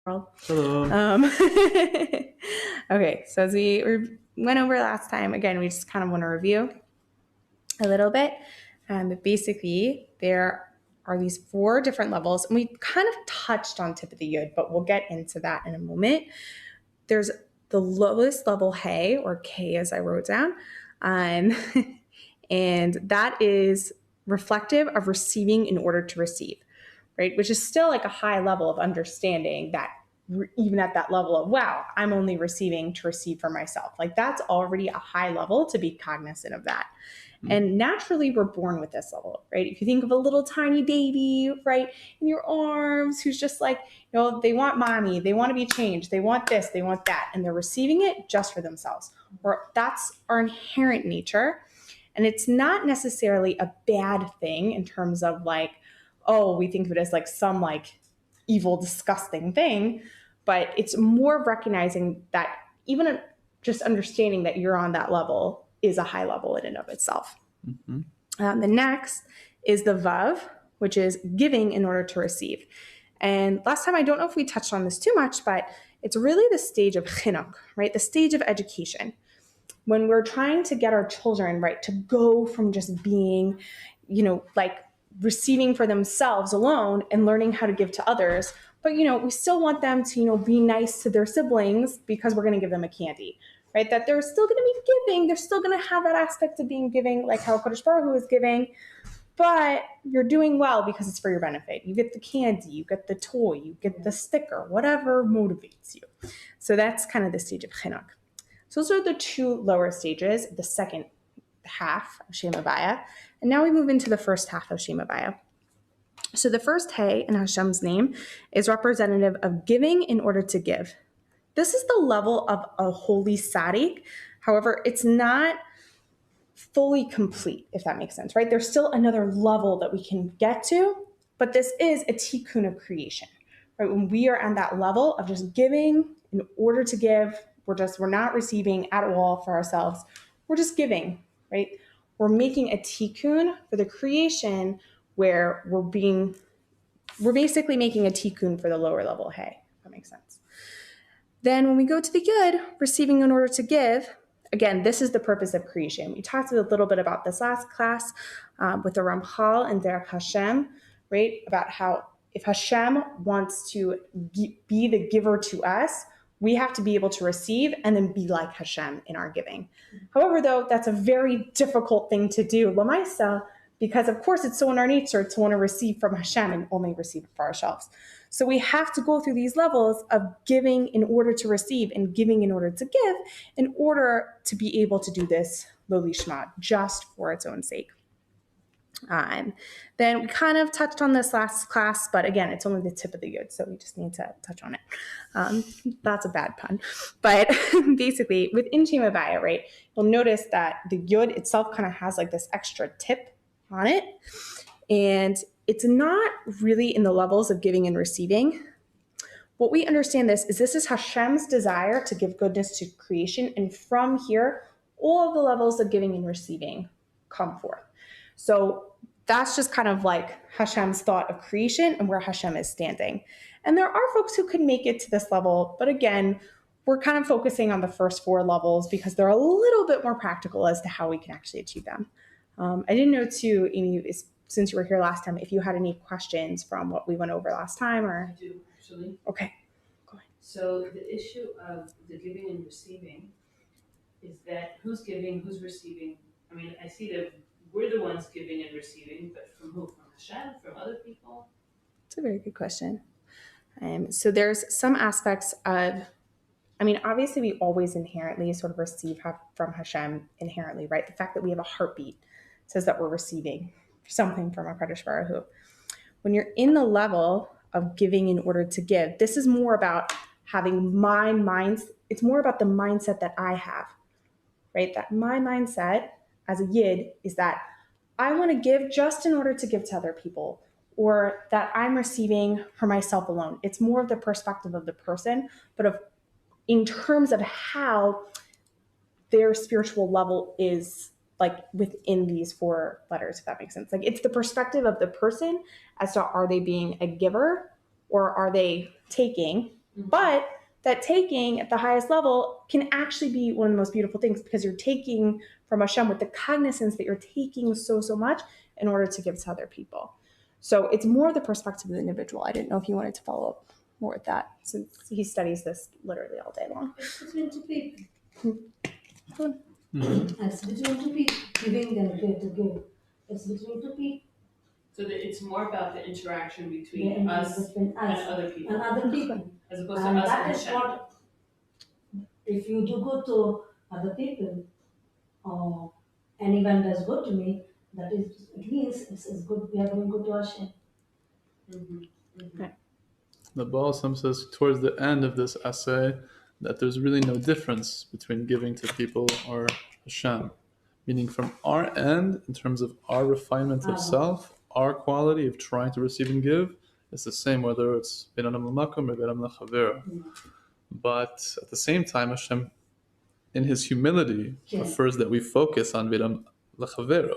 Hello. Okay, so as we went over last time, again, we just kind of want to review a little bit. But basically, there are these 4 different levels, and we kind of touched on tip of the yud, but we'll get into that in a moment. There's the lowest level Hey, or K as I wrote down, and that is reflective of receiving in order to receive, right? Which is still like a high level of understanding that even at that level of, wow, I'm only receiving to receive for myself. Like that's already a high level to be cognizant of that. And naturally, we're born with this level, right? If you think of a little tiny baby, right, in your arms, who's just like, they want mommy, they want to be changed, they want this, they want that, and they're receiving it just for themselves. Or that's our inherent nature. And it's not necessarily a bad thing in terms of like, oh, we think of it as like some like evil, disgusting thing, but it's more of recognizing that even just understanding that you're on that level is a high level in and of itself. Mm-hmm. The next is the Vav, which is giving in order to receive. And last time, I don't know if we touched on this too much, but it's really the stage of chinuch, right? The stage of education. When we're trying to get our children, right, to go from just being, like receiving for themselves alone and learning how to give to others, but we still want them to be nice to their siblings because we're going to give them a candy, right? That they're still going to be giving, they're still going to have that aspect of being giving, like how Kodesh Baruch Hu is giving, but you're doing well because it's for your benefit. You get the candy, you get the toy, you get the sticker, whatever motivates you. So that's kind of the stage of chinuch. So those are the 2 lower stages, the second half of Shem Havaya. And now we move into the first half of Shem Havaya. So the first Hey in Hashem's name is representative of giving in order to give. This is the level of a holy tzaddik. However, it's not fully complete, if that makes sense, right? There's still another level that we can get to, but this is a tikkun of creation, right? When we are on that level of just giving in order to give, we're not receiving at all for ourselves. We're just giving, right? We're making a tikkun for the creation where we're basically making a tikkun for the lower level Hey, if that makes sense. Then when we go to the Yud, receiving in order to give, again, this is the purpose of creation. We talked a little bit about this last class with the Ramchal and Derech Hashem, right? About how if Hashem wants to be the giver to us, we have to be able to receive and then be like Hashem in our giving. However, though, that's a very difficult thing to do, Lamaisa, because of course it's so in our nature to want to receive from Hashem and only receive it for ourselves. So we have to go through these levels of giving in order to receive and giving in order to give in order to be able to do this lo lishma, just for its own sake. Then we kind of touched on this last class, but again, it's only the tip of the yud, so we just need to touch on it. That's a bad pun. But basically, within Shem Havaya, right, you'll notice that the yud itself kind of has like this extra tip on it. And it's not really in the levels of giving and receiving. What we understand this is Hashem's desire to give goodness to creation. And from here, all of the levels of giving and receiving come forth. So that's just kind of like Hashem's thought of creation and where Hashem is standing. And there are folks who can make it to this level, but again, we're kind of focusing on the first 4 levels because they're a little bit more practical as to how we can actually achieve them. I didn't know too, Amy, since you were here last time, if you had any questions from what we went over last time, or I do, actually. Okay, go ahead. So the issue of the giving and receiving is that who's giving, who's receiving? I mean, I see that we're the ones giving and receiving, but from who? From Hashem? From other people? It's a very good question. So there's some aspects of, obviously we always inherently sort of receive from Hashem inherently, right? The fact that we have a heartbeat says that we're receiving something from a Kodesh Baruch Hu. When you're in the level of giving in order to give, this is more about having my mind. It's more about the mindset that I have, right? That my mindset as a Yid is that I want to give just in order to give to other people, or that I'm receiving for myself alone. It's more of the perspective of the person, but in terms of how their spiritual level is like within these 4 letters, if that makes sense. Like it's the perspective of the person as to are they being a giver or are they taking, But that taking at the highest level can actually be one of the most beautiful things, because you're taking from Hashem with the cognizance that you're taking so much in order to give to other people. So it's more the perspective of the individual. I didn't know if you wanted to follow up more with that, since he studies this literally all day long. It's between two people. Mhm. It's between two people, giving and to give. It's between two people. So that it's more about the interaction The between interest us between and us other people, and other people. as opposed to And us that and is Hashem. what, if you do good to other people, or anyone does good to me, that is, it means it's good, we are doing good to Hashem. The Baal Shem says towards the end of this essay that there's really no difference between giving to people or Hashem. Meaning from our end, in terms of our refinement of self, our quality of trying to receive and give, it's the same whether it's Ben Adam L'Makom or Ben Adam L'Chavera. But at the same time, Hashem, in His humility, prefers that we focus on Ben Adam L'Chavera,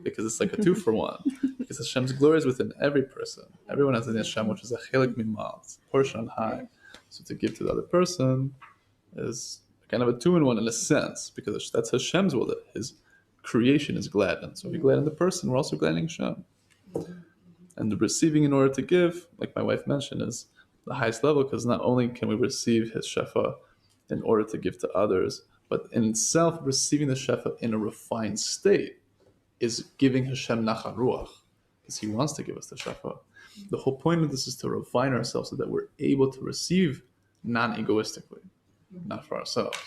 because it's like a 2-for-1. Because Hashem's glory is within every person. Everyone has an Hashem, which is a chelik mimal, it's a portion on high. So to give to the other person is kind of a 2-in-1 in a sense, because that's Hashem's will, that His creation is gladdened. So if we gladden the person, we're also gladdening Hashem. And the receiving in order to give, like my wife mentioned, is the highest level, because not only can we receive His shefa in order to give to others, but in itself, receiving the shefa in a refined state is giving Hashem nachar ruach, because He wants to give us the shefa. The whole point of this is to refine ourselves so that we're able to receive non-egoistically, not for ourselves.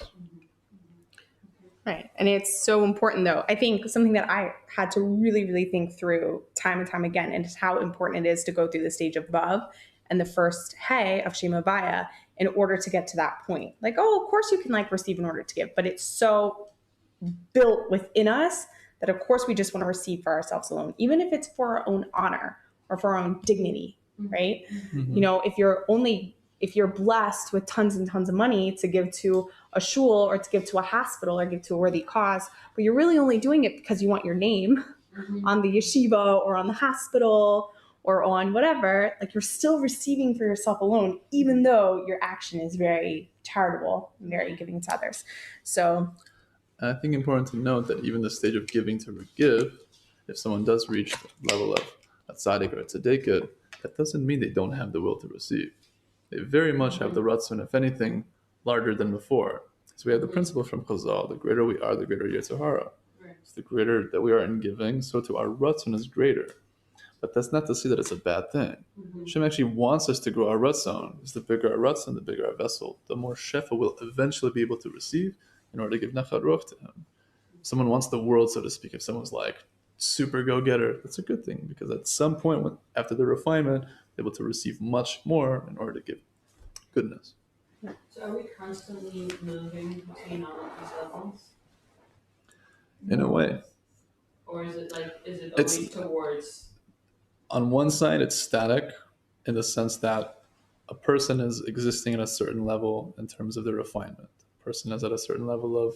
Right. And it's so important, though. I think something that I had to really think through time and time again, and how important it is to go through the stage of Vav and the first Hey of Shema Vaya in order to get to that point. Like, oh, of course you can like receive in order to give, but it's so built within us that of course we just want to receive for ourselves alone, even if it's for our own honor or for our own dignity, right? Mm-hmm. You know, if you're blessed with tons and tons of money to give to a shul or to give to a hospital or give to a worthy cause, but you're really only doing it because you want your name on the yeshiva or on the hospital or on whatever, like you're still receiving for yourself alone, even though your action is very charitable and very giving to others. So And I think important to note that even the stage of giving to give, if someone does reach the level of a tzaddik or a tzaddikat, that doesn't mean they don't have the will to receive. They very much have the ratzon, if anything, larger than before. So we have the principle from Chazal: the greater we are, the greater Yetzer Hara. So the greater that we are in giving, so too our ratzon is greater. But that's not to say that it's a bad thing. Hashem actually wants us to grow our ratzon. Because the bigger our ratzon, the bigger our vessel, the more shefa we'll eventually be able to receive in order to give nachar ruach to Him. If someone wants the world, so to speak, if someone's like super go-getter, that's a good thing, because at some point after the refinement, they're able to receive much more in order to give goodness. So are we constantly moving between all of these levels? In a way. Or is it It's- always towards? On one side, it's static in the sense that a person is existing at a certain level in terms of their refinement. A person is at a certain level of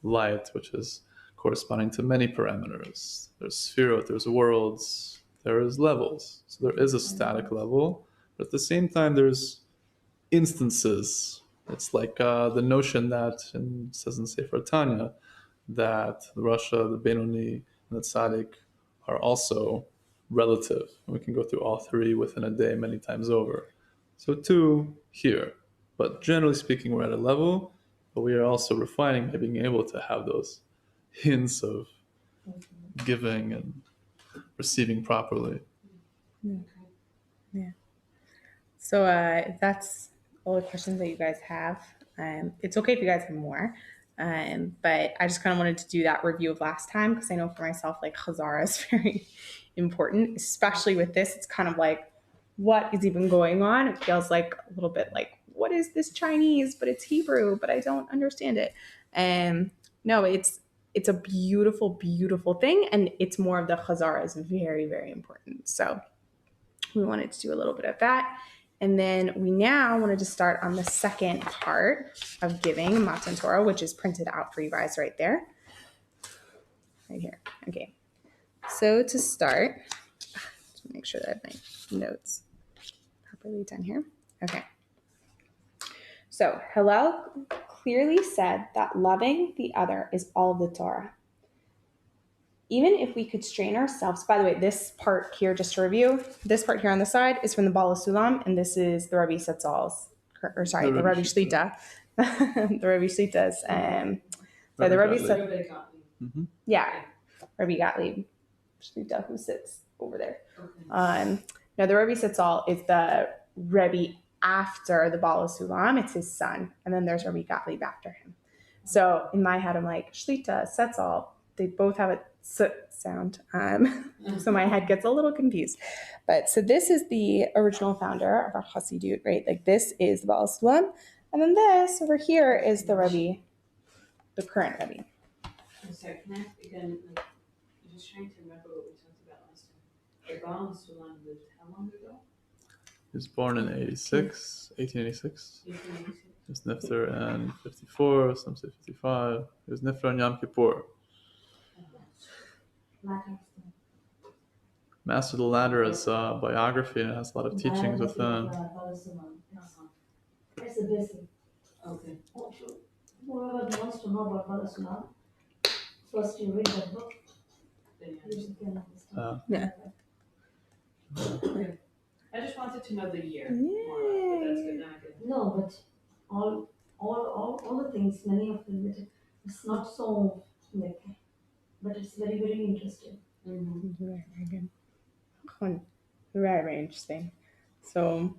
light, which is corresponding to many parameters. There's sphirot, there's worlds, there's levels. So there is a static level, but at the same time, there's instances. It's like the notion that, and it says in Sefer Tanya, that the Rasha, the Benoni, and the Tzaddik are also relative. We can go through all three within a day many times over. So two here. But generally speaking, we're at a level, but we are also refining by being able to have those hints of giving and receiving properly. yeah. So if that's all the questions that you guys have, it's okay if you guys have more. But I just kind of wanted to do that review of last time, because I know for myself, like Chazara is very important, especially with this. It's kind of like, what is even going on? It feels like a little bit like, what is this Chinese? But it's Hebrew, but I don't understand it. And no, it's a beautiful, beautiful thing. And it's more of the Chazara is very, very important. So we wanted to do a little bit of that. And then we now wanted to start on the second part of giving, Matan Torah, which is printed out for you guys right there. Right here. Okay. So to start, to make sure that I have my notes properly done here. Okay. So Hillel clearly said that loving the other is all of the Torah. Even if we could strain ourselves, by the way, this part here, just to review, this part here on the side is from the Bala Sulam, and this is the Rabbi Setzal's, or sorry, the Rabbi Shlita. The Rabbi Shlita's, so the Rabbi Setzal, Rabbi Gottlieb. Mm-hmm. yeah, Rabbi Gottlieb Shlita, who sits over there. Okay. Now the Rabbi Setzal is the Rebbe after the Bala Sulam, it's his son, and then there's Rabbi Gottlieb after him. So in my head, I'm like, Shlita, Setzal, they both have a sound. So my head gets a little confused. But so this is the original founder of our Hasidut, right? Like this is the Baal Sulam. And then this over here is the Rebbe, the current Rebbe. I'm sorry, can I ask again, like, I'm just trying to remember what we talked about last time. The Baal Sulam lived how long ago? He was born in 1886. 1886? He was Nifter in 54, some say 55. He was Nifter on Yom Kippur. Master of the Ladder is a biography and it has a lot of teachings within. It's the basic. Okay. Whoever wants to know about Bala Sulam, first you read that book, Then you you can understand. Yeah. Okay. I just wanted to know the year. Yay. More or less, but that's good. Now I get it. No, but all the things, many of them, it's not so like, but it's very, very interesting. Mhm. Very, very good. Very, very interesting. So,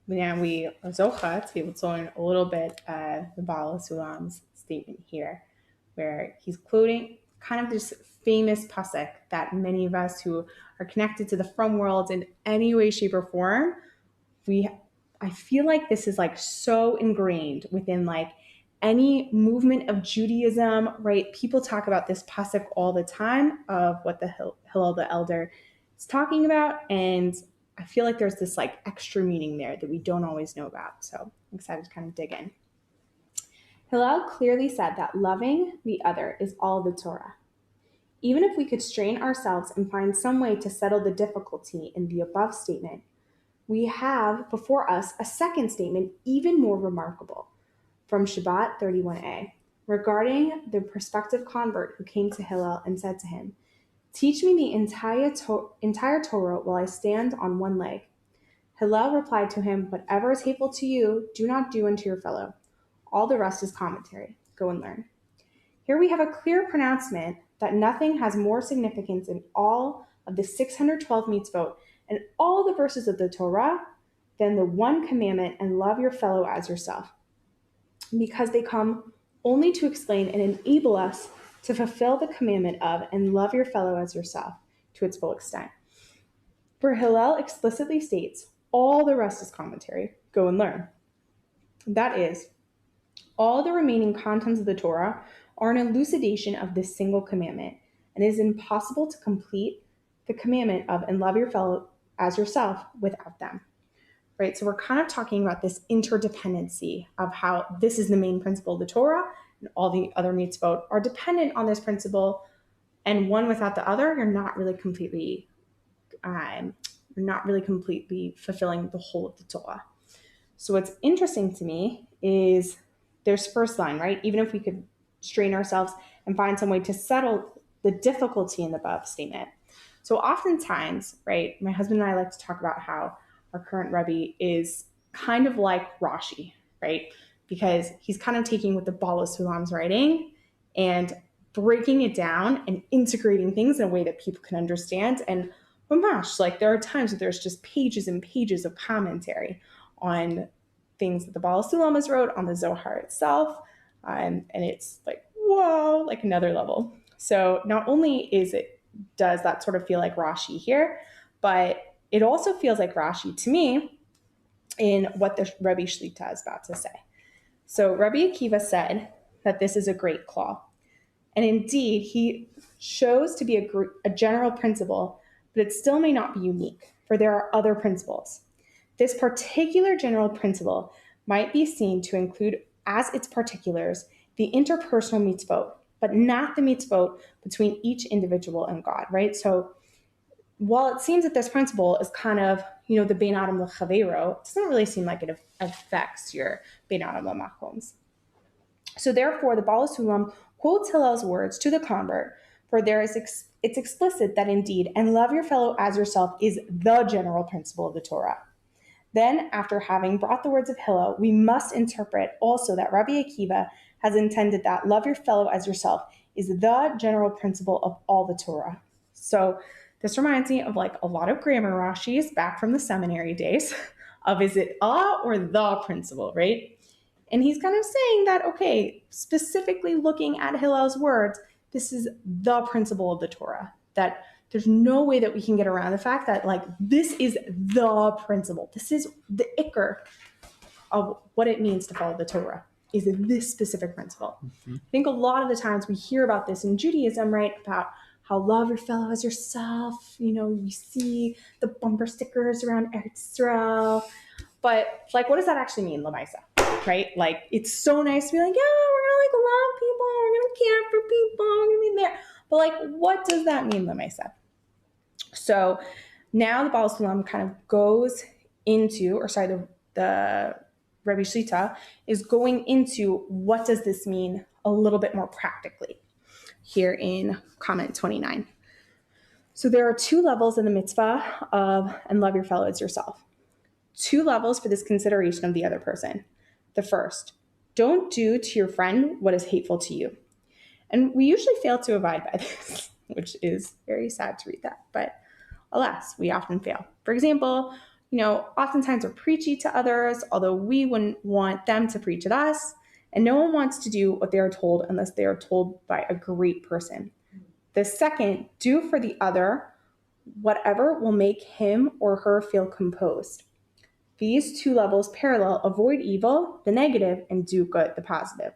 yeah, we are zocha to be able to learn a little bit the Baal Sulam's statement here, where he's quoting kind of this famous pasuk that many of us who are connected to the from world in any way, shape, or form, I feel like this is like so ingrained within like any movement of Judaism, right? People talk about this pasuk all the time of what the Hillel the Elder is talking about, and I feel like there's this like extra meaning there that we don't always know about. So I'm excited to kind of dig in. Hillel clearly said that loving the other is all the Torah. Even if we could strain ourselves and find some way to settle the difficulty in the above statement, we have before us a second statement even more remarkable from Shabbat 31a regarding the prospective convert who came to Hillel and said to him, "Teach me the entire Torah while I stand on one leg." Hillel replied to him, "Whatever is hateful to you, do not do unto your fellow. All the rest is commentary. Go and learn." Here we have a clear pronouncement that nothing has more significance in all of the 612 mitzvot and all the verses of the Torah than the one commandment, and love your fellow as yourself, because they come only to explain and enable us to fulfill the commandment of and love your fellow as yourself to its full extent. For Hillel explicitly states, all the rest is commentary, go and learn. That is, all the remaining contents of the Torah are an elucidation of this single commandment, and it is impossible to complete the commandment of and love your fellow as yourself without them. Right? So we're kind of talking about this interdependency of how this is the main principle of the Torah, and all the other mitzvot are dependent on this principle, and one without the other, you're not really completely fulfilling the whole of the Torah. So what's interesting to me is there's first line, right? Even if we could strain ourselves and find some way to settle the difficulty in the above statement. So oftentimes, right, my husband and I like to talk about how our current Rebbe is kind of like Rashi, right? Because he's kind of taking what the Baal Sulam's writing and breaking it down and integrating things in a way that people can understand. And mamash, like there are times that there's just pages and pages of commentary on things that the Baal Sulam has wrote on the Zohar itself. And it's like, whoa, like another level. So not only does that sort of feel like Rashi here, but it also feels like Rashi to me in what the Rebbe Shlita is about to say. So Rabbi Akiva said that this is a great claw. And indeed, he shows to be a general principle, but it still may not be unique, for there are other principles. This particular general principle might be seen to include as its particulars the interpersonal mitzvot, but not the mitzvot between each individual and God, right? So while it seems that this principle is kind of, the Bein Adam L'Chaveiro, it doesn't really seem like it affects your Bein Adam L'Machoms. So therefore, the Baal Sulam quotes Hillel's words to the convert, for it's explicit that indeed, and love your fellow as yourself is the general principle of the Torah. Then, after having brought the words of Hillel, we must interpret also that Rabbi Akiva has intended that love your fellow as yourself is the general principle of all the Torah. So this reminds me of like a lot of grammar Rashis back from the seminary days of is it a or the principle, right? And he's kind of saying that, okay, specifically looking at Hillel's words, this is the principle of the Torah, that there's no way that we can get around the fact that like this is the principle. This is the ikr of what it means to follow the Torah, is this specific principle. I think a lot of the times we hear about this in Judaism, right, about how love your fellow as yourself. You see the bumper stickers around Eretz Yisrael. But like, what does that actually mean, Lamaisa? Right? Like, it's so nice to be like, yeah, we're gonna like love people, we're gonna care for people, we're gonna be there. But like, what does that mean, Lamaisa? So now the Baal Sulam kind of goes into, the Rebbe Shlita is going into what does this mean a little bit more practically here in comment 29. So there are two levels in the mitzvah of and love your fellow as yourself. Two levels for this consideration of the other person. The first, don't do to your friend what is hateful to you. And we usually fail to abide by this, which is very sad to read that, but alas, we often fail. For example, oftentimes we're preachy to others, although we wouldn't want them to preach at us, and no one wants to do what they are told unless they are told by a great person. The second, do for the other whatever will make him or her feel composed. These two levels parallel avoid evil, the negative, and do good, the positive.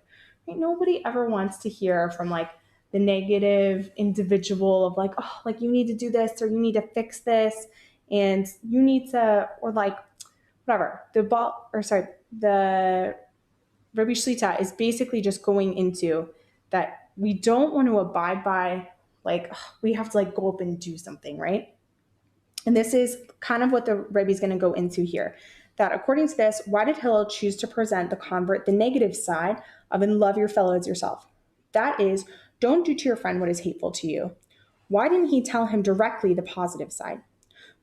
Right? Nobody ever wants to hear from like the negative individual of like, oh, like you need to do this or you need to fix this and you need to, or like whatever. The Rabbi Shlita is basically just going into that we don't want to abide by like, oh, we have to like go up and do something, right? And this is kind of what the Rebbe is going to go into here. That according to this, why did Hillel choose to present the convert the negative side of and love your fellow as yourself? That is, don't do to your friend what is hateful to you. Why didn't he tell him directly the positive side?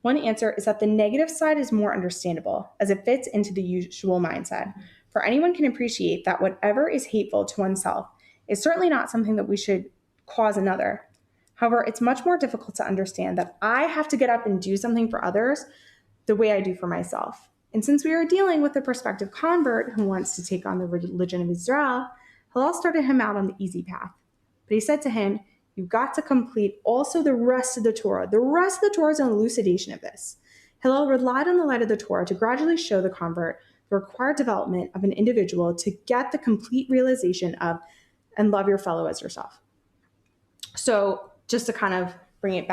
One answer is that the negative side is more understandable, as it fits into the usual mindset. For anyone can appreciate that whatever is hateful to oneself is certainly not something that we should cause another. However, it's much more difficult to understand that I have to get up and do something for others the way I do for myself. And since we are dealing with a prospective convert who wants to take on the religion of Israel, Hillel started him out on the easy path. But he said to him, you've got to complete also the rest of the Torah. The rest of the Torah is an elucidation of this. Hillel relied on the light of the Torah to gradually show the convert the required development of an individual to get the complete realization of and love your fellow as yourself. So just to kind of bring it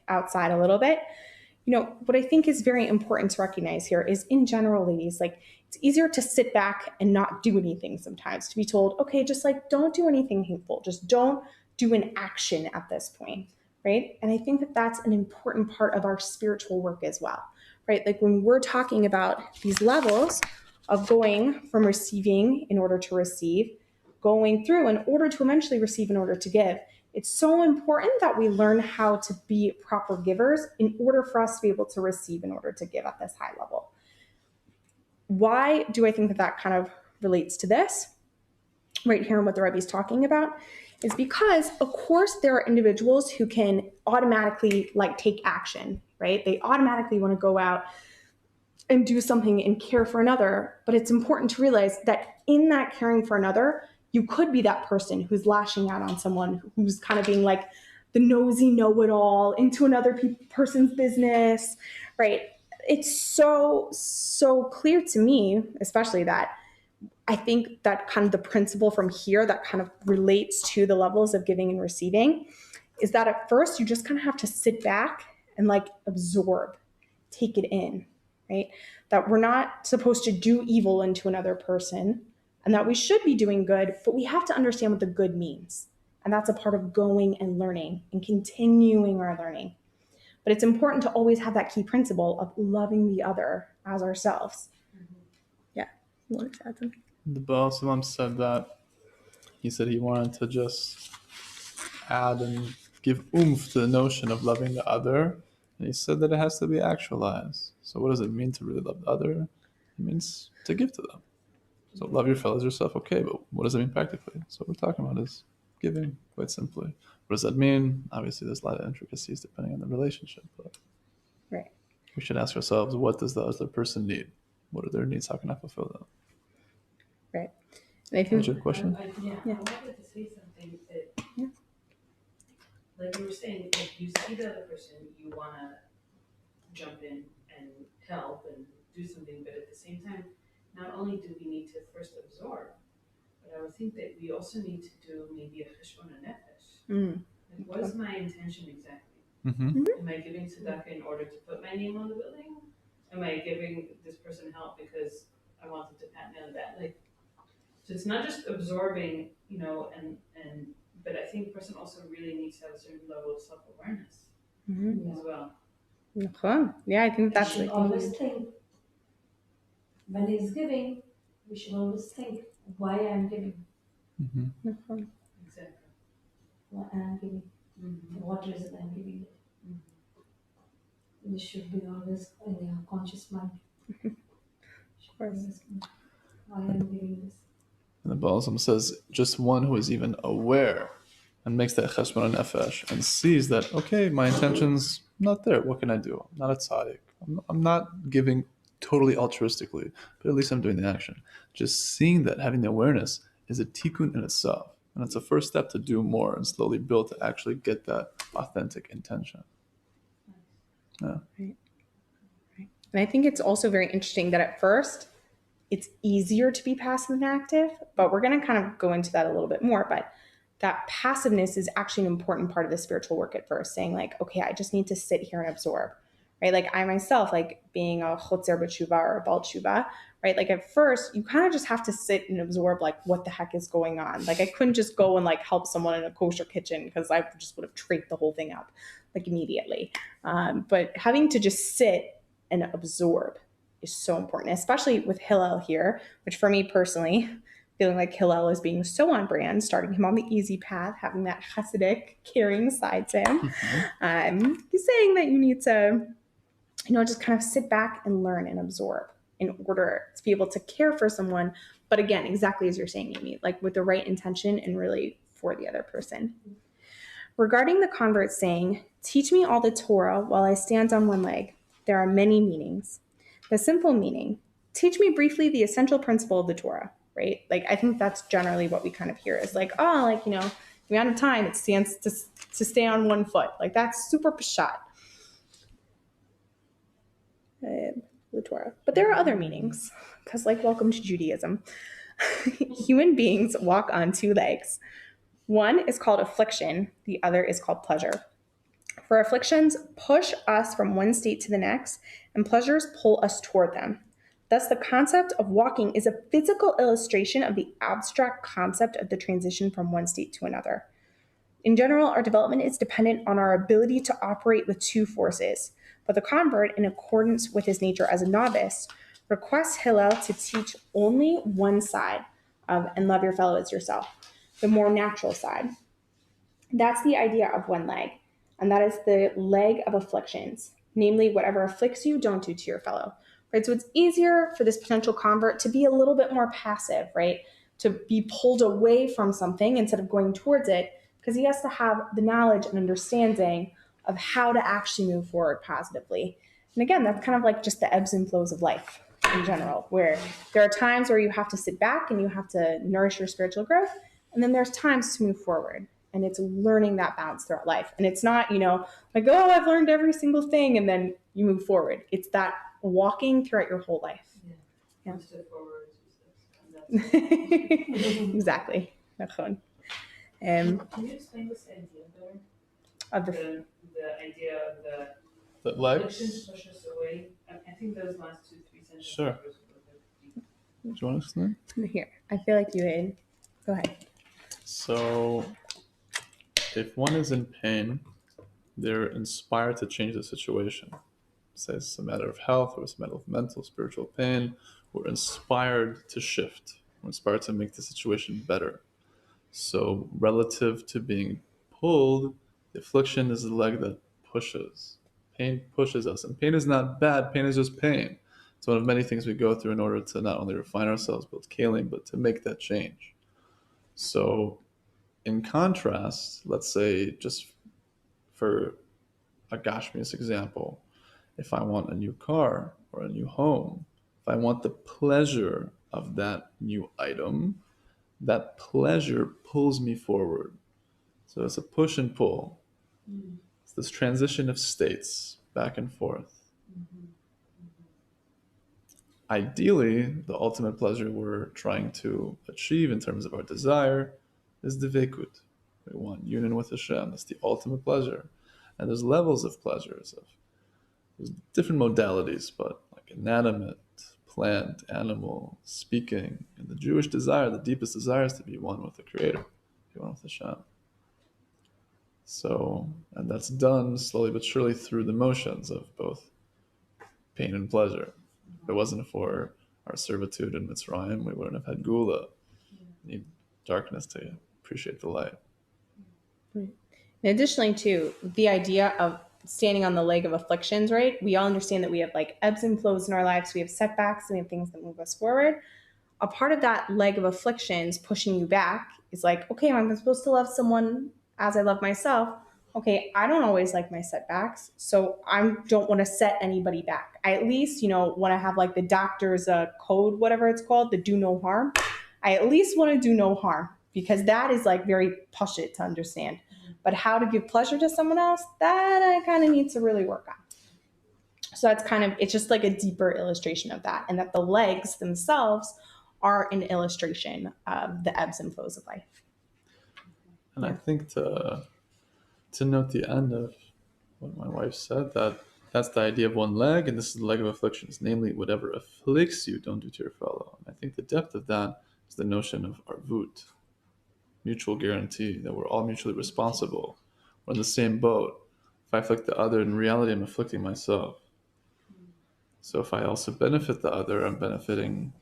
outside a little bit, what I think is very important to recognize here is in general, ladies, like it's easier to sit back and not do anything sometimes, to be told, okay, just like don't do anything hateful, just don't do an action at this point, right? And I think that that's an important part of our spiritual work as well, right? Like when we're talking about these levels of going from receiving in order to receive, going through in order to eventually receive in order to give, it's so important that we learn how to be proper givers in order for us to be able to receive in order to give at this high level. Why do I think that that kind of relates to this? Right here and what the Rebbe is talking about is because, of course, there are individuals who can automatically like take action, right? They automatically want to go out and do something and care for another. But it's important to realize that in that caring for another, you could be that person who's lashing out on someone who's kind of being like the nosy know-it-all into another person's business, right? It's so clear to me, especially that I think that kind of the principle from here that kind of relates to the levels of giving and receiving is that at first you just kind of have to sit back and like absorb, take it in, right? That we're not supposed to do evil into another person, and that we should be doing good, but we have to understand what the good means. And that's a part of going and learning and continuing our learning. But it's important to always have that key principle of loving the other as ourselves. Yeah. You want to add something? The Baal Salam said that he said he wanted to just add and give oomph to the notion of loving the other. And he said that it has to be actualized. So what does it mean to really love the other? It means to give to them. So love your fellows yourself, okay, but what does it mean practically? So what we're talking about is giving, quite simply. What does that mean? Obviously, there's a lot of intricacies depending on the relationship, but Right. we should ask ourselves, what does the other person need? What are their needs? How can I fulfill them? Right. And I What's think your question? I wanted to say something that, Yeah. like you were saying, if you see the other person, you want to jump in and help and do something, but at the same time, not only do we need to first absorb, but I would think that we also need to do maybe a cheshbon nefesh. Like, what is my intention exactly? Mm-hmm. Am I giving tzedakah in order to put my name on the building? Am I giving this person help because I want them to pat me on the back? Like, so it's not just absorbing, and but I think the person also really needs to have a certain level of self-awareness as well. Yeah, I think We that's should always think, when he's giving, we should always think why I'm giving, Mm-hmm. Exactly. why I'm giving, Mm-hmm. for what reason I'm giving it. This should be always in your conscious mind. Of course. Why I'm giving this. And the Baal Salam says, just one who is even aware and makes that cheshbon nefesh and sees that, okay, my intention's not there. What can I do? I'm not a tzaddik. I'm not giving totally altruistically, but at least I'm doing the action. Just seeing that, having the awareness, is a tikkun in itself. And it's a first step to do more and slowly build to actually get that authentic intention. Yeah. Right. And I think it's also very interesting that at first it's easier to be passive than active, but we're going to kind of go into that a little bit more. But that passiveness is actually an important part of the spiritual work at first, saying like, okay, I just need to sit here and absorb, right? Like I myself, like being a chotzer b'tshuva or a bal tshuva, right? Like at first you kind of just have to sit and absorb like what the heck is going on. Like I couldn't just go and like help someone in a kosher kitchen because I just would have traded the whole thing up like immediately. But having to just sit and absorb is so important, especially with Hillel here, which for me personally, feeling like Hillel is being so on brand, starting him on the easy path, having that Hasidic caring side to him. He's saying that you need to, just kind of sit back and learn and absorb in order to be able to care for someone. But again, exactly as you're saying, Amy, like with the right intention and really for the other person. Regarding the convert saying, teach me all the Torah while I stand on one leg, there are many meanings. The simple meaning, teach me briefly the essential principle of the Torah, right? Like, I think that's generally what we kind of hear is like, the amount of time it stands to stay on one foot. Like, that's super pshat. The Torah. But there are other meanings, because like, welcome to Judaism. Human beings walk on two legs. One is called affliction. The other is called pleasure. For afflictions push us from one state to the next, and pleasures pull us toward them. Thus, the concept of walking is a physical illustration of the abstract concept of the transition from one state to another. In general, our development is dependent on our ability to operate with two forces, but the convert, in accordance with his nature as a novice, requests Hillel to teach only one side of and love your fellow as yourself, the more natural side. That's the idea of one leg. And that is the leg of afflictions, namely whatever afflicts you, don't do to your fellow, right? So it's easier for this potential convert to be a little bit more passive, right? To be pulled away from something instead of going towards it, because he has to have the knowledge and understanding of how to actually move forward positively. And again, that's kind of like just the ebbs and flows of life in general, where there are times where you have to sit back and you have to nourish your spiritual growth, and then there's times to move forward. And it's learning that balance throughout life. And it's not, like, oh, I've learned every single thing, and then you move forward. It's that walking throughout your whole life. Yeah. One step forward, two steps. Exactly. Can you explain this idea better? Of the idea of the legs? afflictions push us away. I think those last 2-3 sentences. Sure. Do you want to explain? Here, I feel like you did. Go ahead. So, if one is in pain, they're inspired to change the situation. Say it's a matter of health or it's a matter of mental, spiritual pain. We're inspired to shift. We're inspired to make the situation better. So relative to being pulled, the affliction is the leg that pushes. Pain pushes us. And pain is not bad. Pain is just pain. It's one of many things we go through in order to not only refine ourselves, build kalim, but to make that change. So in contrast, let's say just for a Gashmias example, if I want a new car or a new home, if I want the pleasure of that new item, that pleasure pulls me forward. So it's a push and pull. It's this transition of states back and forth. Ideally, the ultimate pleasure we're trying to achieve in terms of our desire is the Vekut. We want union with Hashem. That's the ultimate pleasure. And there's levels of pleasures. There's different modalities, but like inanimate, plant, animal, speaking. And the Jewish desire, the deepest desire is to be one with the Creator, be one with Hashem. So, and that's done slowly but surely through the motions of both pain and pleasure. If it wasn't for our servitude in Mitzrayim, we wouldn't have had Gula. We need darkness to appreciate the light. And additionally, too, the idea of standing on the leg of afflictions, right? We all understand that we have like ebbs and flows in our lives. We have setbacks and we have things that move us forward. A part of that leg of afflictions pushing you back is like, okay, I'm supposed to love someone as I love myself. Okay, I don't always like my setbacks, so I don't want to set anybody back. I at least, want to have like the doctor's code, whatever it's called, the do no harm. I at least want to do no harm because that is like very pashut to understand. But how to give pleasure to someone else, that I kind of need to really work on. So that's it's just like a deeper illustration of that, and that the legs themselves are an illustration of the ebbs and flows of life. And I think to note the end of what my wife said, that's the idea of one leg, and this is the leg of afflictions, namely whatever afflicts you, don't do to your fellow. And I think the depth of that is the notion of arvut, mutual guarantee, that we're all mutually responsible. We're in the same boat. If I afflict the other, in reality, I'm afflicting myself. So if I also benefit the other, I'm benefiting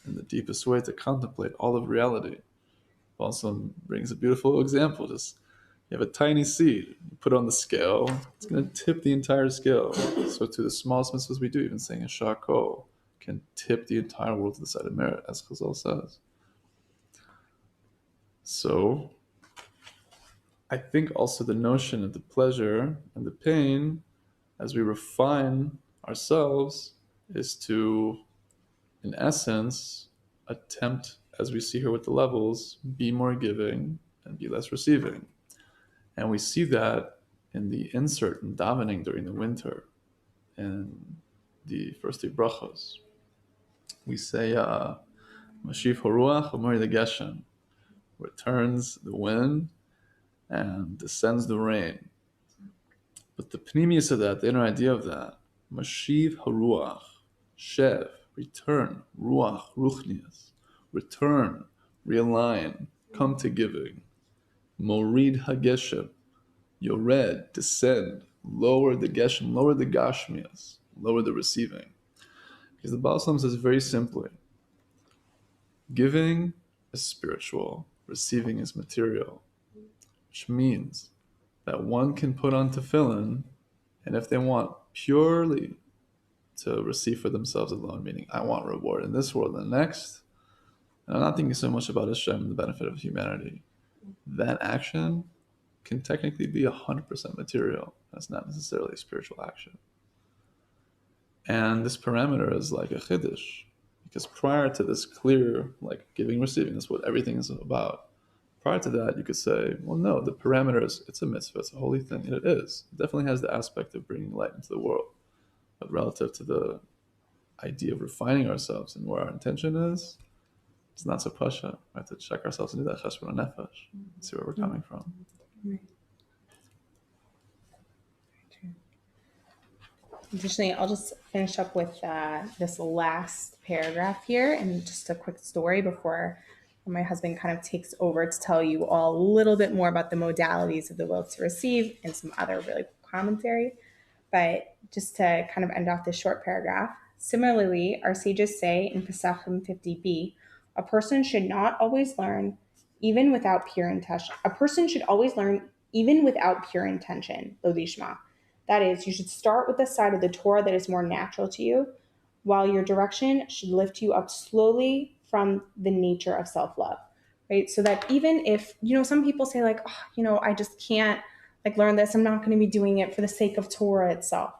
in the deepest way to contemplate all of reality. Also brings a beautiful example. Just you have a tiny seed, you put it on the scale, it's going to tip the entire scale. So to the smallest mitzvahs we do, even saying a shako, can tip the entire world to the side of merit, as Chazal says. So I think also the notion of the pleasure and the pain, as we refine ourselves, is to, in essence, attempt, as we see here with the levels, be more giving and be less receiving. And we see that in the insert in davening during the winter, in the first three brachos. We say, Mashiv Haruach Amor the Geshem, returns the wind and descends the rain. But the pnimius of that, the inner idea of that, Mashiv Haruach, Shev, return, Ruach, Ruchnias, return, realign, come to giving. Morid HaGeshem, Yored, descend, lower the Geshem, lower the Gashmias, lower the receiving. Because the Baal Shalom says very simply, giving is spiritual, receiving is material, which means that one can put on tefillin, and if they want purely to receive for themselves alone, meaning I want reward in this world and the next, and I'm not thinking so much about Hashem and the benefit of humanity, that action can technically be 100% material. That's not necessarily a spiritual action. And this parameter is like a chiddush, because prior to this clear, like giving, receiving, that's what everything is about. Prior to that, you could say, well, no, the parameter is, it's a mitzvah, it's a holy thing, and it is. It definitely has the aspect of bringing light into the world. But relative to the idea of refining ourselves and where our intention is, it's not so pasha. We have to check ourselves and do that cheshbon nefesh, see where we're coming from. Right. Additionally, I'll just finish up with this last paragraph here and just a quick story before my husband kind of takes over to tell you all a little bit more about the modalities of the will to receive and some other really commentary, but just to kind of end off this short paragraph. Similarly, our sages say in Pesachim 50b, a person should not always learn even without pure intention. A person should always learn even without pure intention, lo lishma. That is, you should start with the side of the Torah that is more natural to you, while your direction should lift you up slowly from the nature of self-love, right? So that even if, some people say like, oh, I just can't learn this. I'm not going to be doing it for the sake of Torah itself.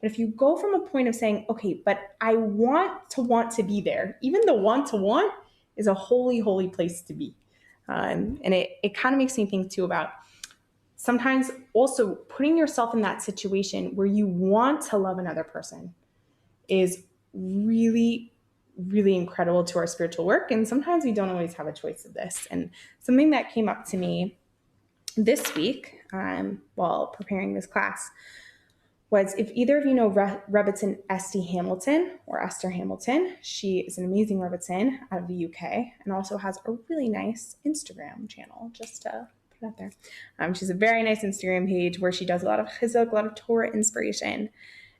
But if you go from a point of saying, okay, but I want to be there, even the want to want is a holy, holy place to be. And it kind of makes me think too about sometimes also putting yourself in that situation where you want to love another person is really, really incredible to our spiritual work. And sometimes we don't always have a choice of this. And something that came up to me this week while preparing this class was, if either of you know Rebbitzin Esther Hamilton, she is an amazing Rebbitzin out of the UK and also has a really nice Instagram channel, just to put it out there. She's a very nice Instagram page where she does a lot of chizuk, a lot of Torah inspiration.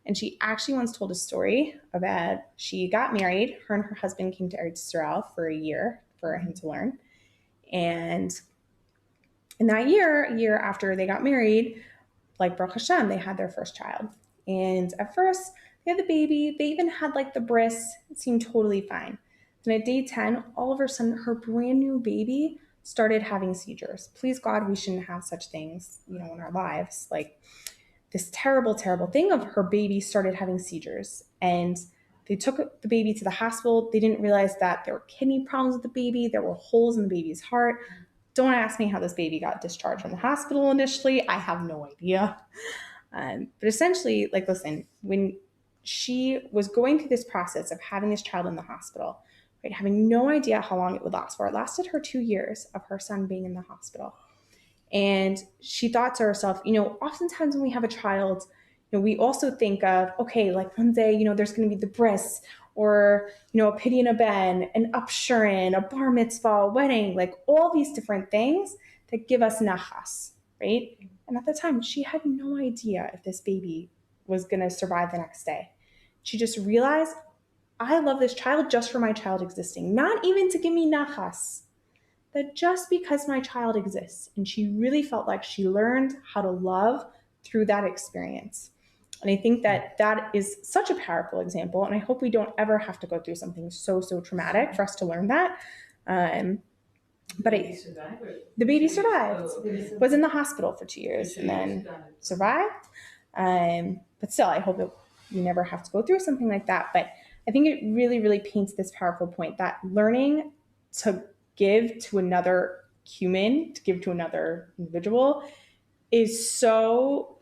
And she actually once told a story about, she got married, her and her husband came to Eretz Yisrael for a year for him to learn. And in that year, a year after they got married, like Baruch Hashem, they had their first child. And at first, they had the baby. They even had the bris. It seemed totally fine. Then at day 10, all of a sudden, her brand new baby started having seizures. Please God, we shouldn't have such things, in our lives. This terrible, terrible thing of her baby started having seizures. And they took the baby to the hospital. They didn't realize that there were kidney problems with the baby. There were holes in the baby's heart. Don't ask me how this baby got discharged from the hospital initially. I have no idea. But essentially, listen, when she was going through this process of having this child in the hospital, right, having no idea how long it would last for, it lasted her 2 years of her son being in the hospital. And she thought to herself, oftentimes when we have a child, we also think of, okay, one day, there's going to be the bris, or, a pidyon ben, an upshurin, a bar mitzvah, a wedding, all these different things that give us nachas, right? And at the time, she had no idea if this baby was going to survive the next day. She just realized, I love this child just for my child existing, not even to give me nachas, that just because my child exists. And she really felt like she learned how to love through that experience. And I think that is such a powerful example. And I hope we don't ever have to go through something so traumatic for us to learn that. But the baby survived, was in the hospital for 2 years and then survived. But still, I hope that we never have to go through something like that. But I think it really, really paints this powerful point that learning to give to another human, to give to another individual is so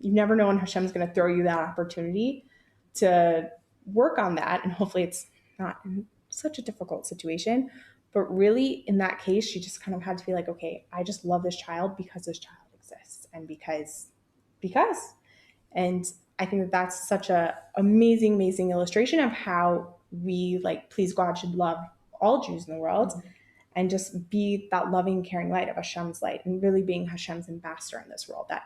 you never know when Hashem's going to throw you that opportunity to work on that. And hopefully it's not in such a difficult situation. But really, in that case, she just kind of had to be okay, I just love this child because this child exists and because. And I think that that's such a amazing, amazing illustration of how we, please God, should love all Jews in the world. Mm-hmm. And just be that loving, caring light of Hashem's light and really being Hashem's ambassador in this world. That,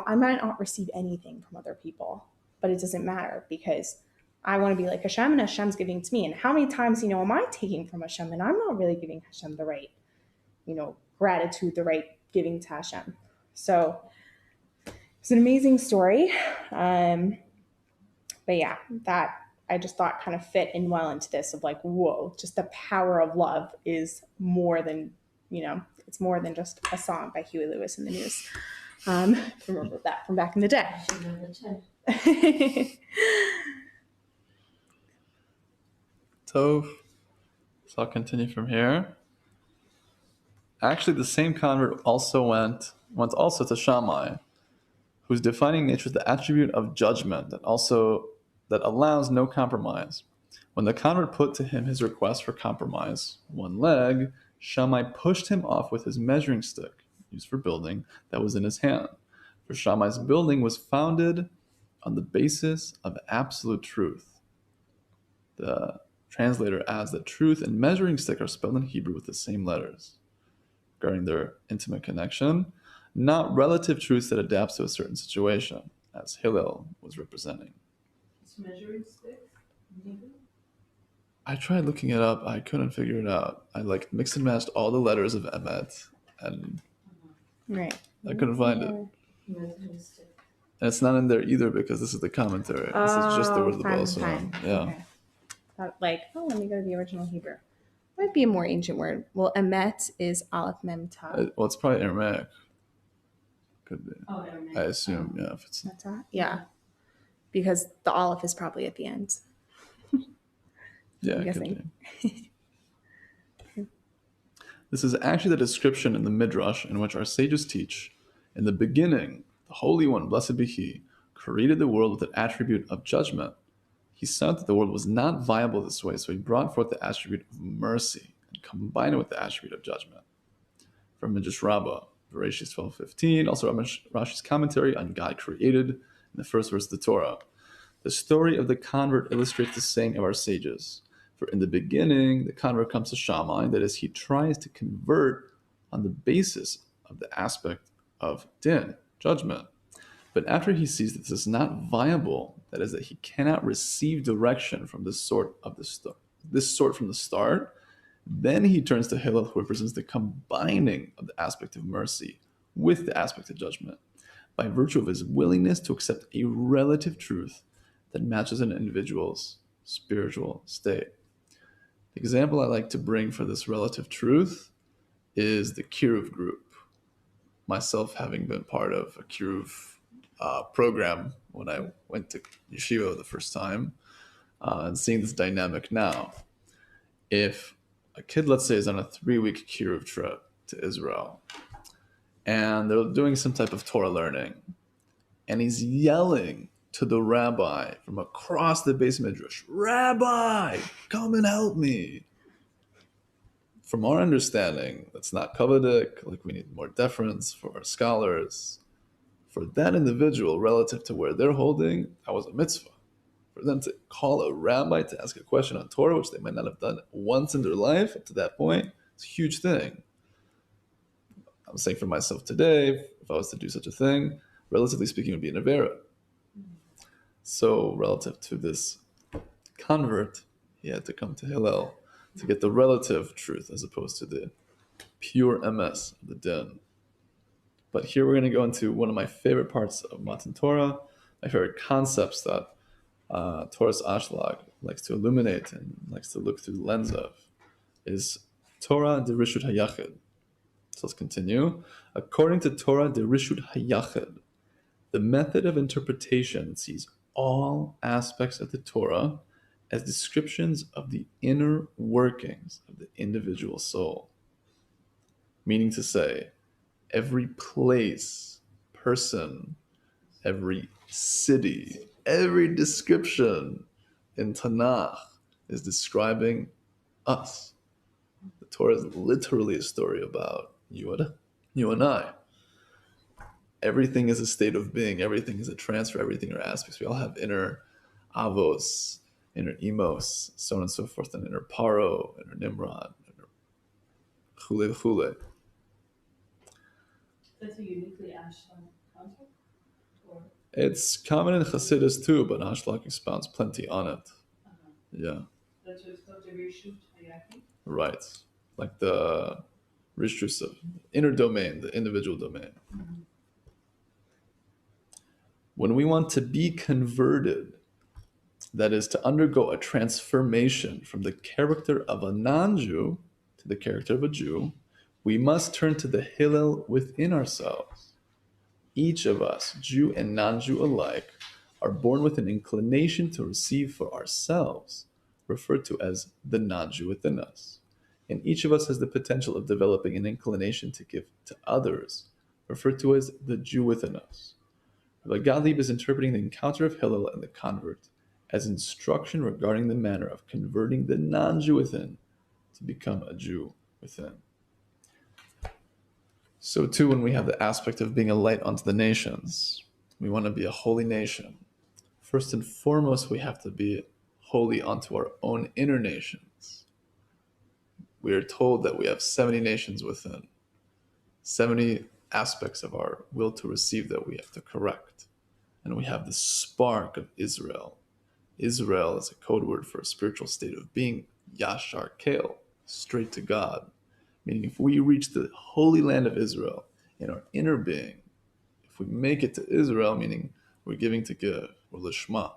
I might not receive anything from other people, but it doesn't matter because I want to be like Hashem and Hashem's giving to me. And how many times, am I taking from Hashem and I'm not really giving Hashem the right, gratitude, the right giving to Hashem. So it's an amazing story. But yeah, that I just thought kind of fit in well into this of whoa, just the power of love is more than, it's more than just a song by Huey Lewis in the News. Remember that from back in the day. Tov. So I'll continue from here. Actually, the same convert also went also to Shammai, whose defining nature is the attribute of judgment that allows no compromise. When the convert put to him his request for compromise, one leg, Shammai pushed him off with his measuring stick, used for building, that was in his hand. For Shammai's building was founded on the basis of absolute truth. The translator adds that truth and measuring stick are spelled in Hebrew with the same letters. Regarding their intimate connection, not relative truth that adapts to a certain situation, as Hillel was representing. It's measuring sticks. Maybe. I tried looking it up. I couldn't figure it out. I like mixed and matched all the letters of Emet, and Right. I couldn't find it. Measuring stick. And it's not in there either because this is the commentary. This is just the word of the Baal fine. Shalom. Yeah. Okay. Thought, like, let me go to the original Hebrew. Might be a more ancient word. Well, emet is aleph mem tav. Well, it's probably Aramaic. Could be. Oh, Aramaic. I assume, yeah. If it's That's all? Yeah. Because the aleph is probably at the end. yeah, I'm it could guessing. be. This is actually the description in the Midrash in which our sages teach, in the beginning, the Holy One, blessed be He, created the world with an attribute of judgment. He saw that the world was not viable this way, so He brought forth the attribute of mercy and combined it with the attribute of judgment. From Midrash Rabbah, Bereshit 12:15, also Rashi's commentary on God created in the first verse of the Torah. The story of the convert illustrates the saying of our sages. For in the beginning, the convert comes to Shammai, that is, he tries to convert on the basis of the aspect of din, judgment. But after he sees that this is not viable, that is, that he cannot receive direction from this sort from the start, then he turns to Hillel, who represents the combining of the aspect of mercy with the aspect of judgment, by virtue of his willingness to accept a relative truth that matches an individual's spiritual state. The example I like to bring for this relative truth is the Kiruv group. Myself having been part of a Kiruv program when I went to yeshiva the first time, and seeing this dynamic now. If a kid, let's say, is on a 3-week Kiruv trip to Israel, and they're doing some type of Torah learning, and he's yelling to the rabbi from across the base midrash, "Rabbi, come and help me." From our understanding, that's not kavadik, like we need more deference for our scholars. For that individual, relative to where they're holding, that was a mitzvah. For them to call a rabbi to ask a question on Torah, which they might not have done once in their life up to that point, it's a huge thing. I'm saying for myself today, if I was to do such a thing, relatively speaking, it would be an avera. So relative to this convert, he had to come to Hillel to get the relative truth as opposed to the pure MS of the din. But here we're going to go into one of my favorite parts of Matan Torah, my favorite concepts that Torah's Ashlag likes to illuminate and likes to look through the lens of, is Torah de Rishut HaYachid. So let's continue. According to Torah de Rishut HaYachid, the method of interpretation sees all aspects of the Torah as descriptions of the inner workings of the individual soul. Meaning to say, every place, person, every city, every description in Tanakh is describing us. The Torah is literally a story about you and I. Everything is a state of being. Everything is a transfer. Everything are aspects. We all have inner avos, inner emos, so on and so forth, and inner paro, inner nimrod, inner chule chule. That's a uniquely Ashland concept? Or It's common in Hasidus too, but Ashlag expounds plenty on it. Yeah, that's what it's called, the reshoot hayaki? right. Like the rishus of inner domain, the individual domain. When we want to be converted, that is to undergo a transformation from the character of a non-Jew to the character of a Jew, we must turn to the Hillel within ourselves. Each of us, Jew and non-Jew alike, are born with an inclination to receive for ourselves, referred to as the non-Jew within us. And each of us has the potential of developing an inclination to give to others, referred to as the Jew within us. Rabbi Gottlieb is interpreting the encounter of Hillel and the convert as instruction regarding the manner of converting the non-Jew within to become a Jew within. So too, when we have the aspect of being a light unto the nations, we want to be a holy nation. First and foremost, we have to be holy unto our own inner nations. We are told that we have 70 nations within, 70 aspects of our will to receive that we have to correct. And we have the spark of Israel. Israel is a code word for a spiritual state of being, Yashar Kel, straight to God. Meaning if we reach the holy land of Israel in our inner being, if we make it to Israel, meaning we're giving to give, we're lishma,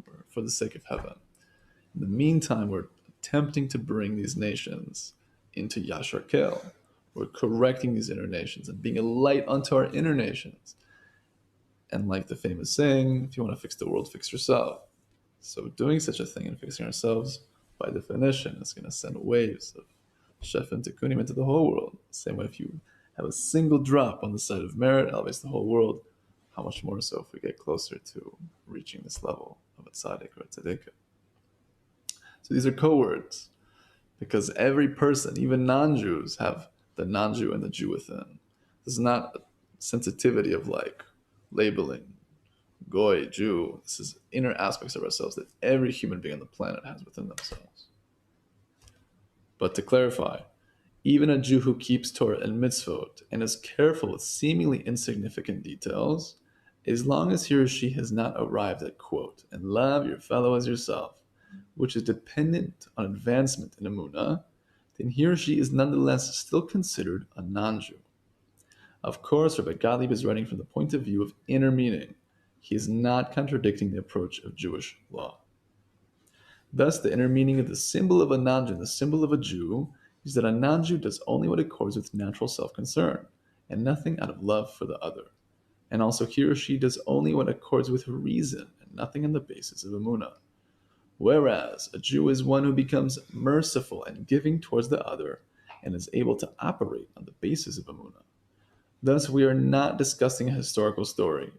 we're for the sake of heaven. In the meantime, we're attempting to bring these nations into Yashar Kel. We're correcting these inner nations and being a light unto our inner nations. And like the famous saying, if you want to fix the world, fix yourself. So doing such a thing and fixing ourselves, by definition, is going to send waves of Shef and Tikkunim into the whole world. Same way if you have a single drop on the side of merit, it elevates the whole world. How much more so if we get closer to reaching this level of a tzaddik or a tzaddikah. So these are co-words, because every person, even non-Jews, have the non-Jew and the Jew within. This is not a sensitivity of like labeling Goy, Jew. This is inner aspects of ourselves that every human being on the planet has within themselves. But to clarify, even a Jew who keeps Torah and mitzvot and is careful with seemingly insignificant details, as long as he or she has not arrived at, quote, and love your fellow as yourself, which is dependent on advancement in Emunah, then he or she is nonetheless still considered a non-Jew. Of course, Rabbi Gottlieb is writing from the point of view of inner meaning. He is not contradicting the approach of Jewish law. Thus, the inner meaning of the symbol of a non-Jew and the symbol of a Jew is that a non-Jew does only what accords with natural self-concern, and nothing out of love for the other. And also he or she does only what accords with reason, and nothing on the basis of Emunah. Whereas a Jew is one who becomes merciful and giving towards the other, and is able to operate on the basis of Emunah. Thus, we are not discussing a historical story,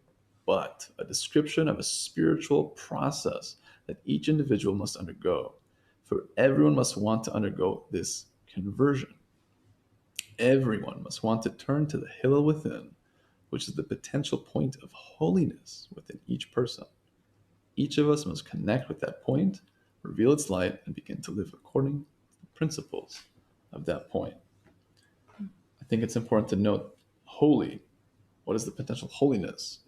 but a description of a spiritual process that each individual must undergo, for everyone must want to undergo this conversion. Everyone must want to turn to the Hillel within, which is the potential point of holiness within each person. Each of us must connect with that point, reveal its light, and begin to live according to the principles of that point. I think it's important to note holy. What is the potential holiness?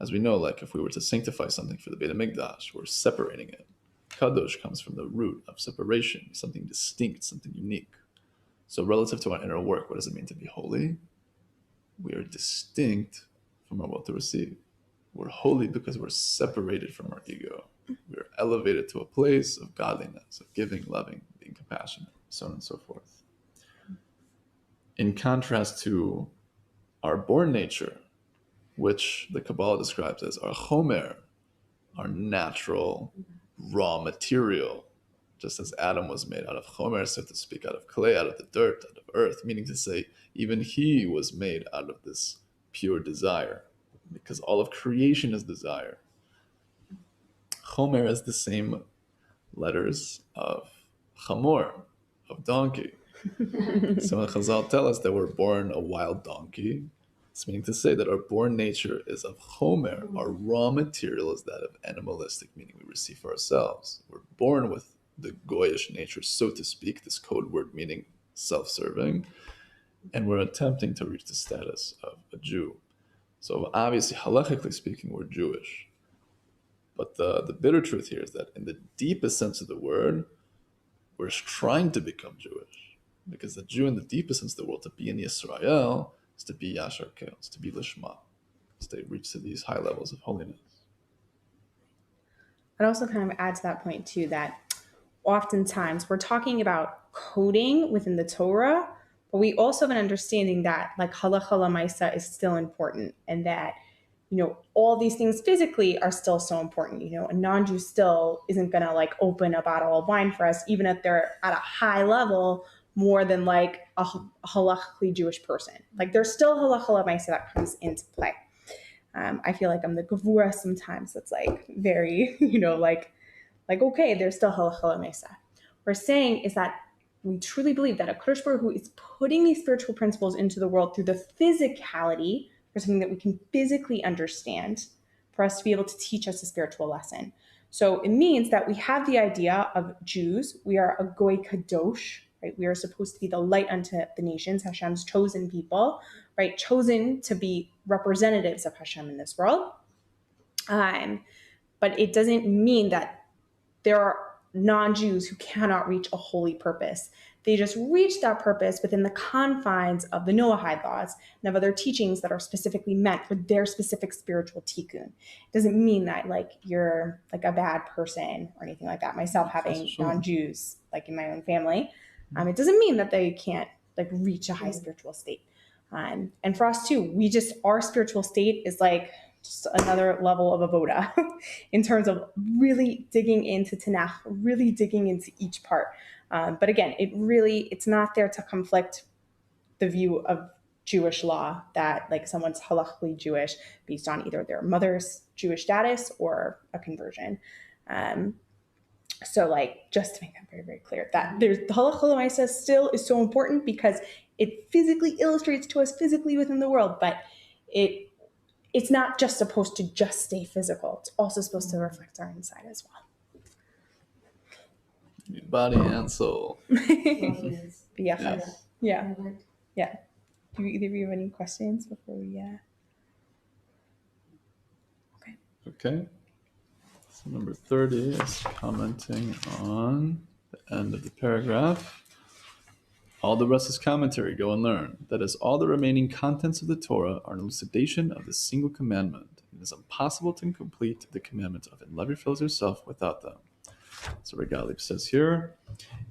As we know, like if we were to sanctify something for the Beit HaMikdash, we're separating it. Kadosh comes from the root of separation, something distinct, something unique. So relative to our inner work, what does it mean to be holy? We are distinct from our will to receive. We're holy because we're separated from our ego. We're elevated to a place of godliness, of giving, loving, being compassionate, so on and so forth. In contrast to our born nature, which the Kabbalah describes as our chomer, our natural raw material, just as Adam was made out of chomer, so to speak, out of clay, out of the dirt, out of earth, meaning to say, even he was made out of this pure desire, because all of creation is desire. Chomer is the same letters of chamor, of donkey. So when Chazal tell us that we're born a wild donkey, it's meaning to say that our born nature is of chomer. Our raw material is that of animalistic, meaning we receive for ourselves. We're born with the goyish nature, so to speak, this code word meaning self-serving, and we're attempting to reach the status of a Jew. So obviously, halachically speaking, we're Jewish. But the bitter truth here is that in the deepest sense of the word, we're trying to become Jewish. Because the Jew in the deepest sense of the world, to be in Yisrael, is to be Yashar Kel, is to be Lishma, is to reach to these high levels of holiness. I'd also kind of add to that point too, that oftentimes we're talking about coding within the Torah, but we also have an understanding that like halacha lamaisa is still important, and that, you know, all these things physically are still so important. You know, a non-Jew still isn't going to like open a bottle of wine for us, even if they're at a high level, more than like a halachically Jewish person. Like there's still halacha lamaisa that comes into play. I feel like I'm the gavura sometimes. That's like very, you know, like okay, there's still halacha lamaisa. What we're saying is that we truly believe that a Kadosh Baruch Hu is putting these spiritual principles into the world through the physicality, for something that we can physically understand, for us to be able to teach us a spiritual lesson. So it means that we have the idea of Jews. We are a goy kadosh, right? We are supposed to be the light unto the nations, Hashem's chosen people. right, chosen to be representatives of Hashem in this world. But it doesn't mean that there are non-Jews who cannot reach a holy purpose. They just reach that purpose within the confines of the Noahide laws and of other teachings that are specifically meant for their specific spiritual tikkun. It doesn't mean that like you're like a bad person or anything like that. Myself having non-Jews like in my own family, it doesn't mean that they can't like reach a high spiritual state. And for us too, our spiritual state is like just another level of avoda in terms of really digging into Tanakh, really digging into each part. But again, it's not there to conflict the view of Jewish law that like someone's halakhically Jewish based on either their mother's Jewish status or a conversion. So like, just to make that very, very clear, that there's the halakha l'maaseh still is so important because it physically illustrates to us physically within the world, but it's not just supposed to just stay physical. It's also supposed to reflect our inside as well. Body and soul. Yes. Yes. Yeah. Yeah. Do either of you have any questions before we Okay. So number 30 is commenting on the end of the paragraph. All the rest is commentary. Go and learn. That is, all the remaining contents of the Torah are an elucidation of the single commandment. It is impossible to complete the commandment of and love your fellows yourself without them. So Regalib says here,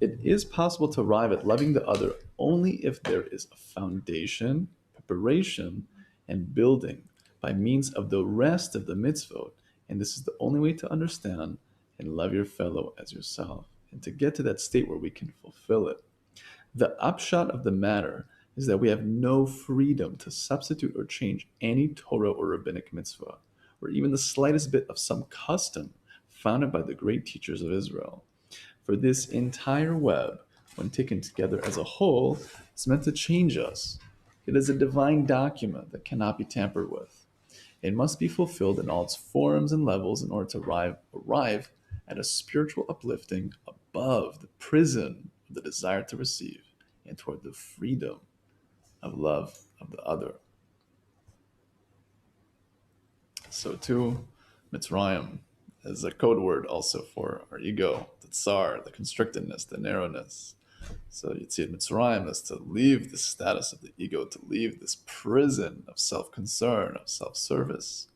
it is possible to arrive at loving the other only if there is a foundation, preparation, and building by means of the rest of the mitzvot. And this is the only way to understand and love your fellow as yourself, and to get to that state where we can fulfill it. The upshot of the matter is that we have no freedom to substitute or change any Torah or rabbinic mitzvah, or even the slightest bit of some custom founded by the great teachers of Israel. For this entire web, when taken together as a whole, is meant to change us. It is a divine document that cannot be tampered with. It must be fulfilled in all its forms and levels in order to arrive at a spiritual uplifting above the prison of the desire to receive and toward the freedom of love of the other. So too, Mitzrayim is a code word also for our ego, the tsar, the constrictedness, the narrowness. So you'd see at Mitzrayim is to leave the status of the ego, to leave this prison of self-concern, of self-service,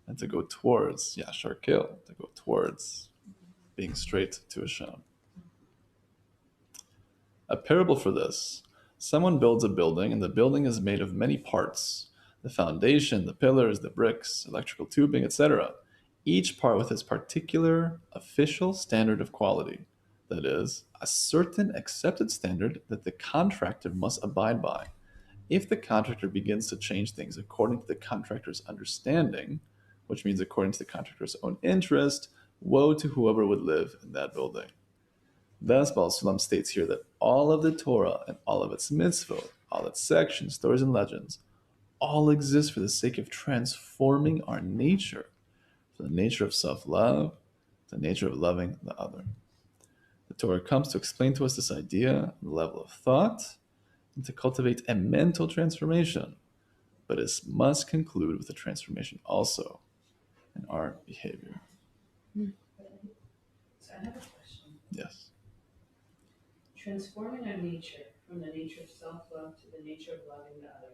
and to go towards Yashar Kil, to go towards being straight to Hashem. A parable for this: someone builds a building, and the building is made of many parts: the foundation, the pillars, the bricks, electrical tubing, etc. Each part with its particular official standard of quality. That is, a certain accepted standard that the contractor must abide by. If the contractor begins to change things according to the contractor's understanding, which means according to the contractor's own interest, woe to whoever would live in that building. Thus, Baal Sulam states here that all of the Torah and all of its mitzvot, all its sections, stories, and legends, all exist for the sake of transforming our nature, from the nature of self-love to the nature of loving the other. The Torah comes to explain to us this idea, the level of thought, and to cultivate a mental transformation, but it must conclude with a transformation also in our behavior. So I have a question. Yes. Transforming our nature from the nature of self-love to the nature of loving the other.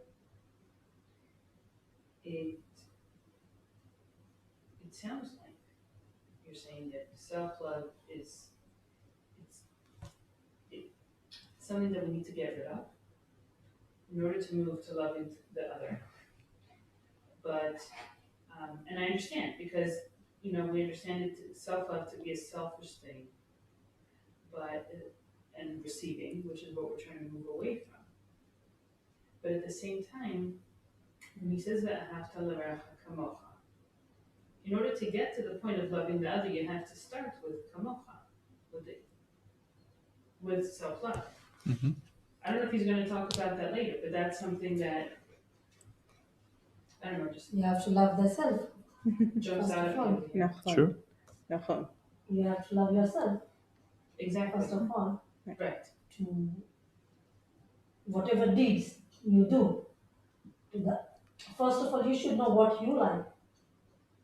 It sounds like you're saying that self-love is something that we need to get rid of in order to move to loving the other. But and I understand, because we understand self-love to be a selfish thing, but and receiving, which is what we're trying to move away from. But at the same time, when he says that kamocha, in order to get to the point of loving the other, you have to start with kamocha, with self-love. Mm-hmm. I don't know if he's going to talk about that later, but that's something that, I don't know, just You have to love the self. jumps First out of at all. me. No. Sure. No. You have to love yourself, Exactly. first of all. Right. To whatever deeds you do, to the, first of all, you should know what you like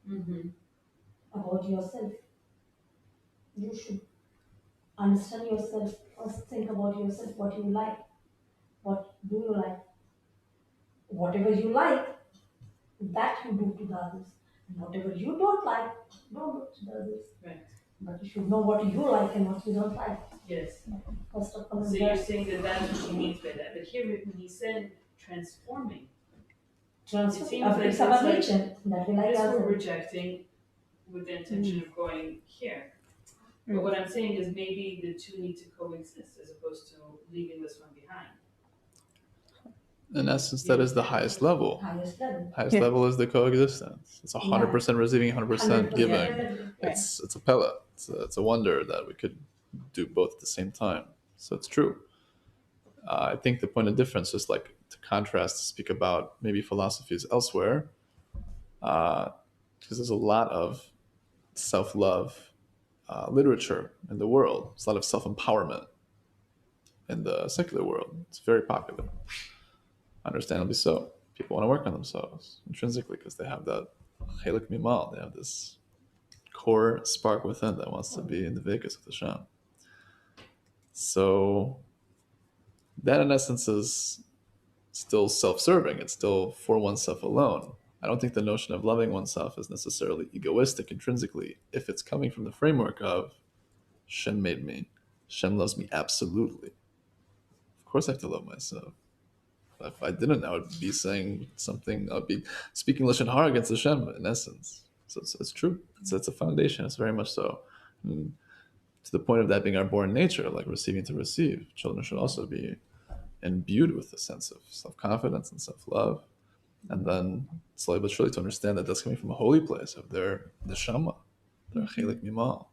Mm-hmm. about yourself. You should understand yourself. First, think about yourself, what you like, what do you like. Whatever you like, that you do to the others. And whatever you don't like, don't do to the others. Right. But you should know what you like and what you don't like. Yes. First of all, So you're saying that that's what he means by that. But here, when he said transforming, transfer. It seems like It's our it's like nature that we like this we're ourselves. rejecting with the intention of going here. But what I'm saying is maybe the two need to coexist as opposed to leaving this one behind. In essence, that is the highest level. Highest level. Highest level is the coexistence. It's 100% receiving, 100% giving. Yeah. It's a pella. It's a wonder that we could do both at the same time. So it's true. I think the point of difference is like to contrast, to speak about maybe philosophies elsewhere, because there's a lot of self-love literature in the world. There's a lot of self-empowerment in the secular world. It's very popular. Understandably so. People want to work on themselves intrinsically because they have that chelik mimal. They have this core spark within that wants to be in the Vegas of the Hashem. So that in essence is still self-serving. It's still for oneself alone. I don't think the notion of loving oneself is necessarily egoistic intrinsically if it's coming from the framework of Shem made me. Shem loves me absolutely. Of course I have to love myself. If I didn't, I would be saying something, I would be speaking Lashon Hara against Hashem in essence. So it's true. It's a foundation. It's very much so. And to the point of that being our born nature, like receiving to receive, children should also be imbued with a sense of self-confidence and self-love. And then slowly but surely to understand that that's coming from a holy place of their neshama, their chelik mimal.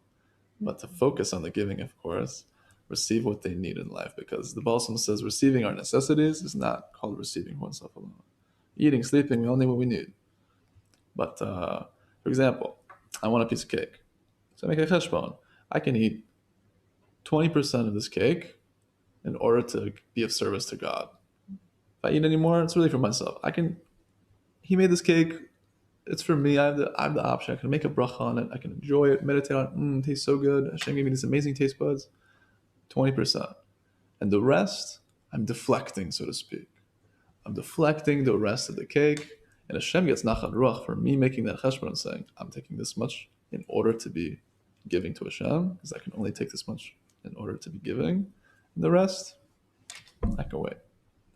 But to focus on the giving, of course, receive what they need in life, because the Baal Shem says receiving our necessities is not called receiving oneself alone. Eating, sleeping, we all need what we need. But for example, I want a piece of cake. So I make a cheshbon. I can eat 20% of this cake in order to be of service to God. If I eat any more, it's really for myself. He made this cake. It's for me. I have the option. I can make a bracha on it. I can enjoy it, meditate on it. It tastes so good. Hashem gave me these amazing taste buds. 20%. And the rest, I'm deflecting, so to speak. I'm deflecting the rest of the cake. And Hashem gets nachat ruach for me making that cheshbon and saying, I'm taking this much in order to be giving to Hashem, because I can only take this much in order to be giving. And the rest, I can wait.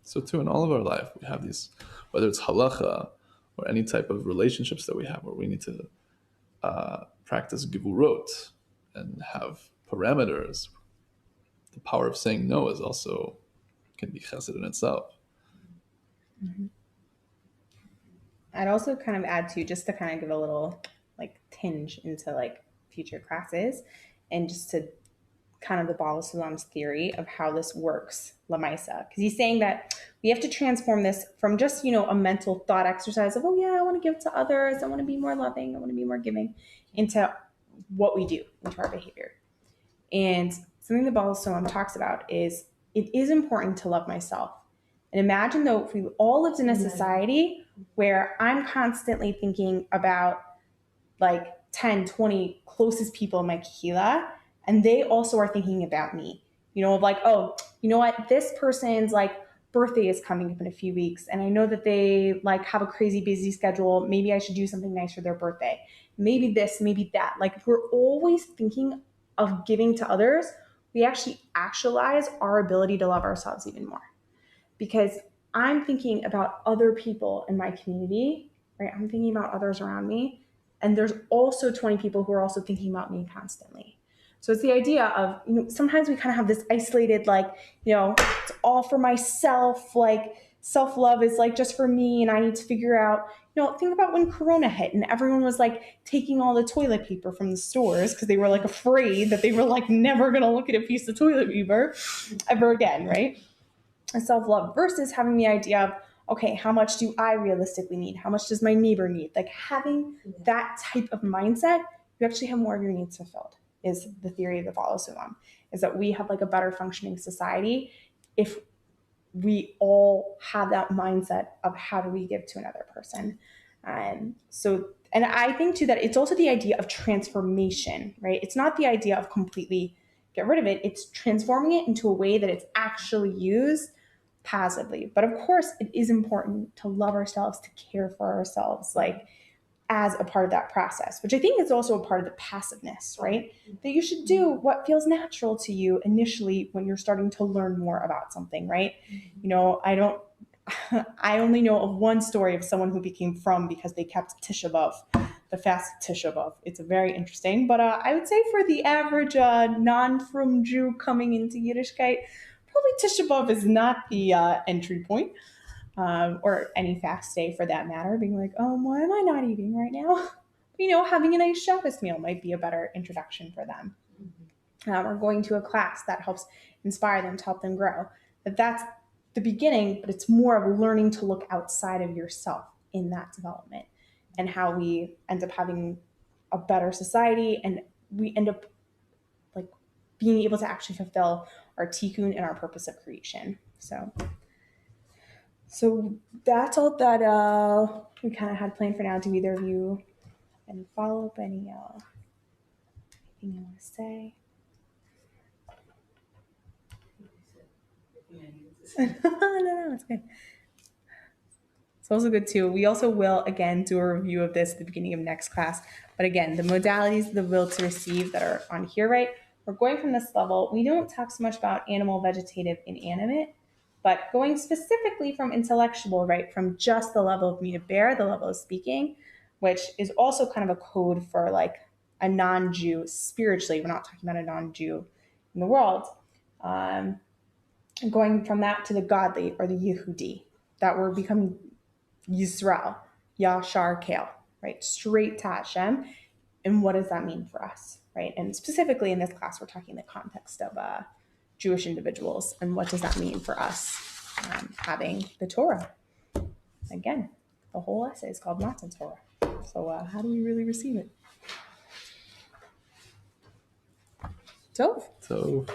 So too, in all of our life, we have these, whether it's halacha or any type of relationships that we have where we need to practice givurot and have parameters. The power of saying no is also can be chesed in itself. Mm-hmm. I'd also kind of add to, just to kind of give a little like tinge into like future classes, and just to kind of the Baal Sulam's theory of how this works, Lamaisa, because he's saying that we have to transform this from just, a mental thought exercise of, oh yeah, I want to give to others, I want to be more loving, I want to be more giving, into what we do, into our behavior. And something the Baal Sulam talks about is it is important to love myself. And imagine though, if we all lived in a society where I'm constantly thinking about like 10, 20 closest people in my kahila, and they also are thinking about me, like, oh, you know what, this person's like birthday is coming up in a few weeks, and I know that they like have a crazy busy schedule. Maybe I should do something nice for their birthday. Maybe this, maybe that. Like if we're always thinking of giving to others, we actually actualize our ability to love ourselves even more. Because I'm thinking about other people in my community, right? I'm thinking about others around me. And there's also 20 people who are also thinking about me constantly. So it's the idea of, sometimes we kind of have this isolated, like, it's all for myself. Like self-love is like just for me. And I need to figure out, think about when Corona hit and everyone was like taking all the toilet paper from the stores because they were like afraid that they were like never going to look at a piece of toilet paper ever again, right? And self-love versus having the idea of, okay, how much do I realistically need? How much does my neighbor need? Like having that type of mindset, you actually have more of your needs fulfilled, is the theory of the Baal Sulam, is that we have like a better functioning society if we all have that mindset of how do we give to another person. And I think too that it's also the idea of transformation, right? It's not the idea of completely get rid of it. It's transforming it into a way that it's actually used positively. But of course, it is important to love ourselves, to care for ourselves, like as a part of that process, which I think is also a part of the passiveness, right? That you should do what feels natural to you initially when you're starting to learn more about something, right? You know, I only know of one story of someone who became frum because they kept Tisha B'Av, the fast Tisha B'Av. It's very interesting, but I would say for the average non-frum Jew coming into Yiddishkeit, probably Tisha B'Av is not the entry point, or any fast day for that matter. Being like, oh, why am I not eating right now? You know, having a nice Shabbos meal might be a better introduction for them. Or going to a class that helps inspire them, to help them grow. That's the beginning, but it's more of learning to look outside of yourself in that development, and how we end up having a better society, and we end up like being able to actually fulfill our tikkun and our purpose of creation. So that's all that we kind of had planned for now. Do either of you have any follow-up, anything you want to say? No, it's good. It's also good too. We also will again do a review of this at the beginning of next class. But again, the modalities of the will to receive that are on here, right? We're going from this level. We don't talk so much about animal, vegetative, inanimate, but going specifically from intellectual, right? From just the level of me to bear, the level of speaking, which is also kind of a code for like a non-Jew spiritually. We're not talking about a non-Jew in the world. Going from that to the godly or the Yehudi, that we're becoming Yisrael, Yashar Kale, right? Straight to Hashem. And what does that mean for us, right? And specifically in this class, we're talking the context of Jewish individuals. And what does that mean for us having the Torah? Again, the whole essay is called Matan Torah. So how do we really receive it? Tov. So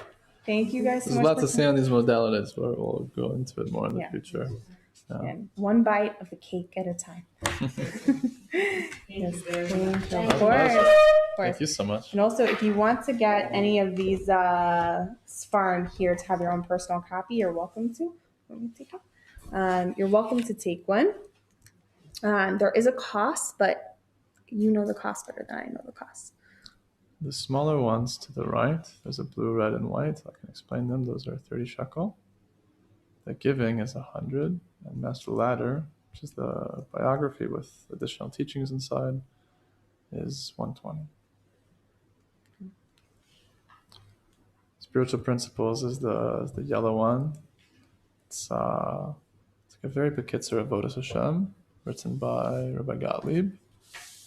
Thank you guys so there's much. a lot to say on these modalities. We'll go into it more in the Yeah. future. And one bite of the cake at a time. Yes, thank you. Of course. Thank you so much. And also, if you want to get any of these Sfarim here to have your own personal copy, you're welcome to. Let me take one. You're welcome to take one. There is a cost, but you know the cost better than I know the cost. The smaller ones to the right, there's a blue, red, and white. I can explain them. Those are 30 shekel. The giving is 100, and Master Ladder, which is the biography with additional teachings inside, is 120. Spiritual Principles is the yellow one. It's like a very bekitzer of Avodas Hashem, written by Rabbi Gottlieb.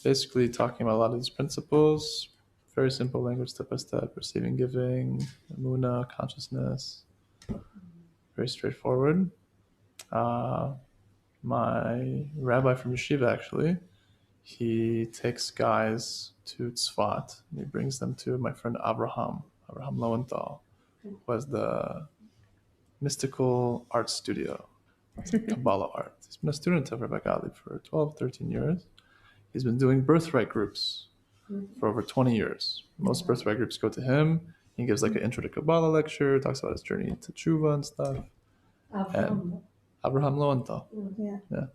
Basically talking about a lot of these principles, very simple language, step by step, receiving, giving, emunah, consciousness, very straightforward. My rabbi from yeshiva, actually, he takes guys to Tzfat, and he brings them to my friend Abraham Lowenthal, who has the mystical art studio, Kabbalah art. He's been a student of Rabbi Gottlieb for 12, 13 years. He's been doing birthright groups for over 20 years. Most birthright groups go to him. He gives like an intro to Kabbalah lecture, talks about his journey to Tshuva and stuff. And Abraham Lowenthal. Yeah.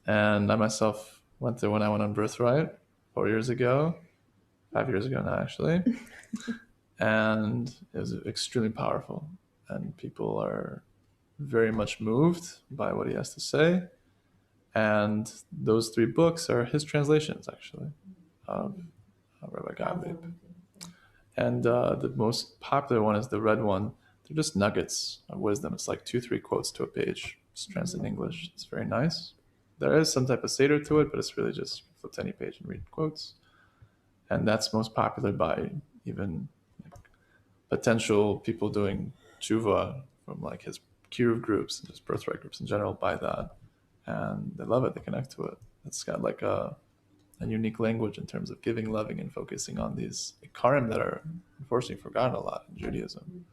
And I myself went there when I went on birthright 5 years ago now actually. And it was extremely powerful. And people are very much moved by what he has to say. And those 3 books are his translations, actually, of Rabbi Gottlieb. And the most popular one is the red one. They're just nuggets of wisdom. It's like 2-3 quotes to a page, just translated in English. It's very nice. There is some type of seder to it, but it's really just flip to any page and read quotes. And that's most popular by even potential people doing tshuva from like his kiruv groups and his birthright groups in general buy that. And they love it. They connect to it. It's got like a unique language in terms of giving, loving, and focusing on these ikarim that are unfortunately forgotten a lot in Judaism.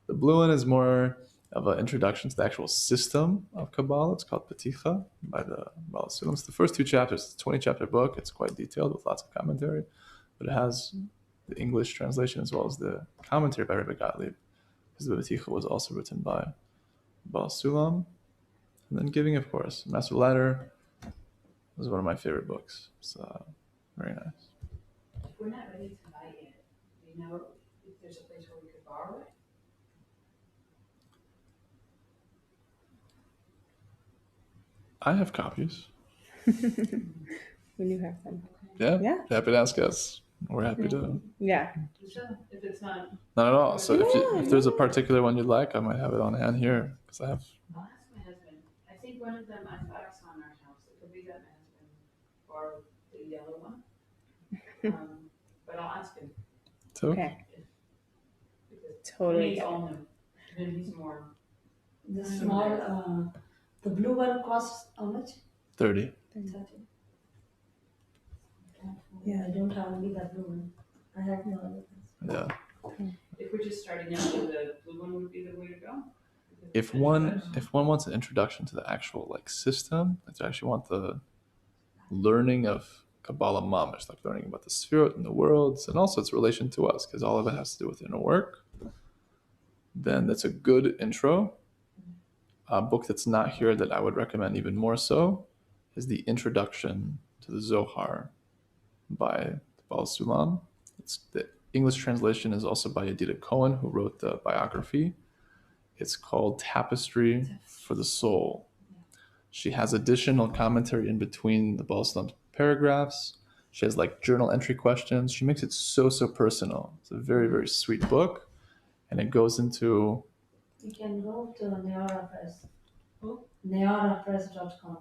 The blue one is more of an introduction to the actual system of Kabbalah. It's called Peticha by the Baal Sulam. It's the first 2 chapters. It's a 20-chapter book. It's quite detailed with lots of commentary, but it has the English translation as well as the commentary by Rebbe Gottlieb, because the Peticha was also written by Baal Sulam. And then Giving, of course. Master Letter was one of my favorite books. It's very nice. If we're not ready to buy it, do you know if there's a place where we could borrow it? I have copies. We do have them. Yeah. Yeah. Happy to ask us. We're happy to. Yeah. So if it's not, Not at all. So Yeah, if there's a particular one you'd like, I might have it on hand here because I have. I'll ask my husband. I think one of them I thought I saw in our house. It could be that my husband borrowed the yellow one. But I'll ask him So Okay. because Totally. he's all new. And he's more. The small, the blue one costs how much? 30. 30. Yeah. I don't have only that blue one. I have no other ones. Yeah. If we're just starting out, the blue one would be the way to go. If one wants an introduction to the actual like system, if you actually want the learning of Kabbalah Mamish, like learning about the Sefirot and the worlds, and also its relation to us, because all of it has to do with inner work, then that's a good intro. A book that's not here that I would recommend even more so is the Introduction to the Zohar by Baal Sulam. The English translation is also by Yedida Cohen, who wrote the biography. It's called Tapestry for the Soul. She has additional commentary in between the Baal Sulam's paragraphs. She has like journal entry questions. She makes it so personal. It's a very, very sweet book. And it goes into... You can go to Neora Press. Who? NeoraPress.com.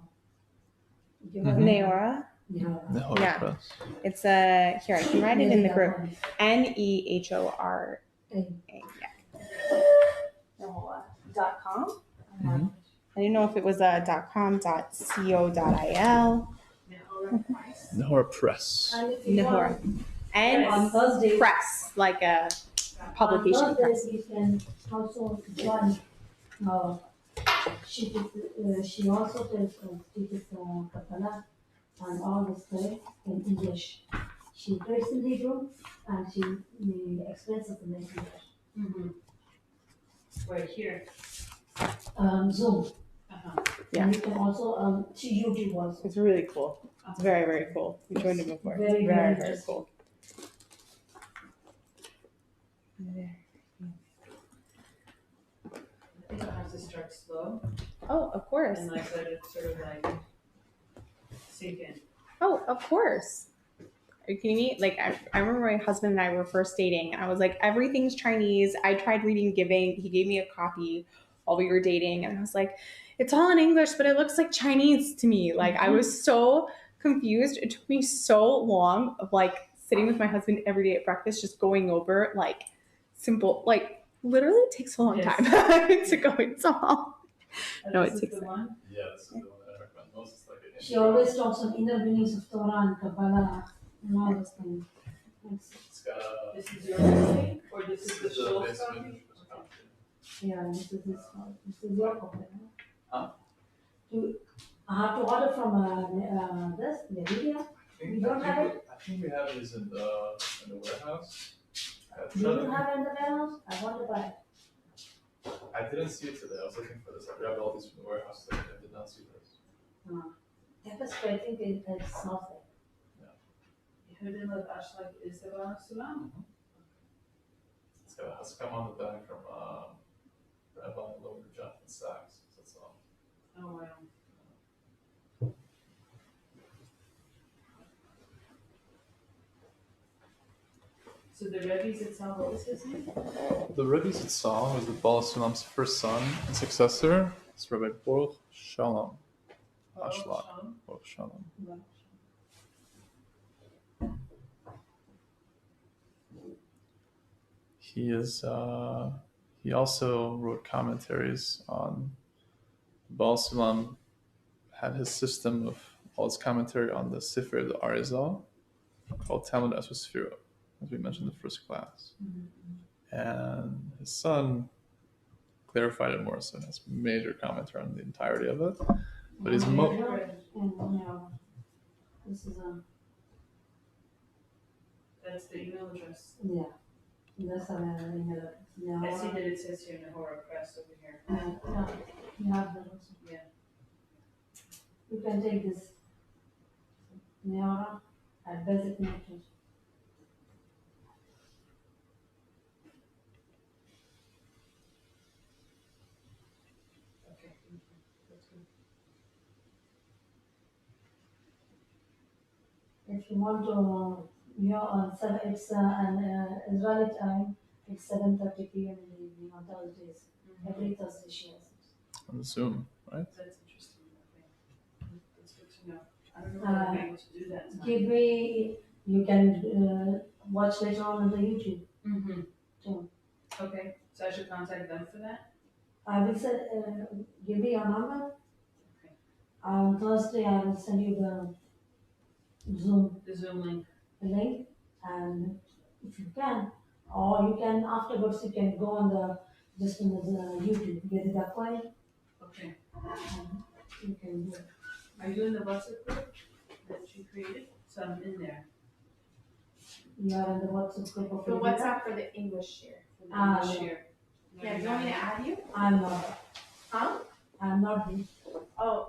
You have Neora. Neora. the Holy Yeah. Press. It's here. I can write it in the group. One. NEHORA. Okay. Neora.com. Mhm. I didn't know if it was .com, .co.il. Nahora Press. And if you Nehora. want, on And Thursdays, press, like a publication on press. Thursdays you can also join. She also teaches Kabbalah and all the stories in English. She reads in Hebrew and she explains it in English. Mm-hmm. Right here. Zoom. Uh-huh. Yeah. And you can also see YouTube also. It's really cool. It's very, very cool. We joined it before. Very, Very, very very interesting. cool. I think I have to start slow Oh, of course. and like let it sort of like sink in. Oh, of course. Are you kidding me? Like, I remember my husband and I were first dating, and I was like, everything's Chinese. I tried reading Giving. He gave me a copy while we were dating, and I was like, it's all in English, but it looks like Chinese to me. Like, I was so confused. It took me so long of like sitting with my husband every day at breakfast, just going over like simple, like literally it takes a long Yes. time to go into all. No, This it is takes the one. Yeah, this is the one that I recommend most. It's like an She always talks on inner meanings of Torah and Kabbalah and all those things. It's got a... This is your copy, or this is the Schultz basement copy? copy. Yeah, this is your copy. Huh? I have to order from this, the video. We don't have it? I think we have these in the warehouse. Do you have it in the warehouse? I want to buy it. I didn't see it today. I was looking for this. I grabbed all these from the warehouse today. I did not see this. Tapestry, I think it's not there. Yehudim of Ashlag is the Baal Sulam. It's got a Haskam on the back from Rabbi Lower Jonathan Sachs. That's all. Oh wow. So the Rebbe's itself, what was his name? The Rebbe Zitzal was the Baal Sulam's first son and successor. It's Rabbi Baruch Shalom. Ashlag. Shalom. Baruch Shalom. He also wrote commentaries on... Baal Sulam had his system of all his commentary on the Sefer of the Arizal called Talmud Esra Sefirot, as we mentioned in the first class. And his son clarified it more, so that's major commenter on the entirety of it. But he's This is a That's the email address. yeah. That's an email. I see that it says here Nahora Press over here. Yeah, you have that also. Yeah. You can take this Neora at designated. Okay. That's good. If you want to, on seven, it's an Israeli time. It's 7:30 p.m. in the evening on Thursdays. Every Thursday she has it. on Zoom, right? That's interesting. Okay. That's good to know. I don't know if I'll be able to do that. Give me. You can watch later on the YouTube. Mm-hmm. too. Okay. So I should contact them for that? I will send. Give me your number. Okay. On Thursday, I will send you the Zoom The Zoom link. link, and if you can, or you can afterwards, you can go on the just on the YouTube, get it up quiet, Okay. and you can do it. Are you in the WhatsApp group that you created? So I'm in there. You are in the WhatsApp group of The Levita? WhatsApp for the English share. This yeah. year. Yeah, do you want me to add you? I'm not. Huh? I'm not. Oh,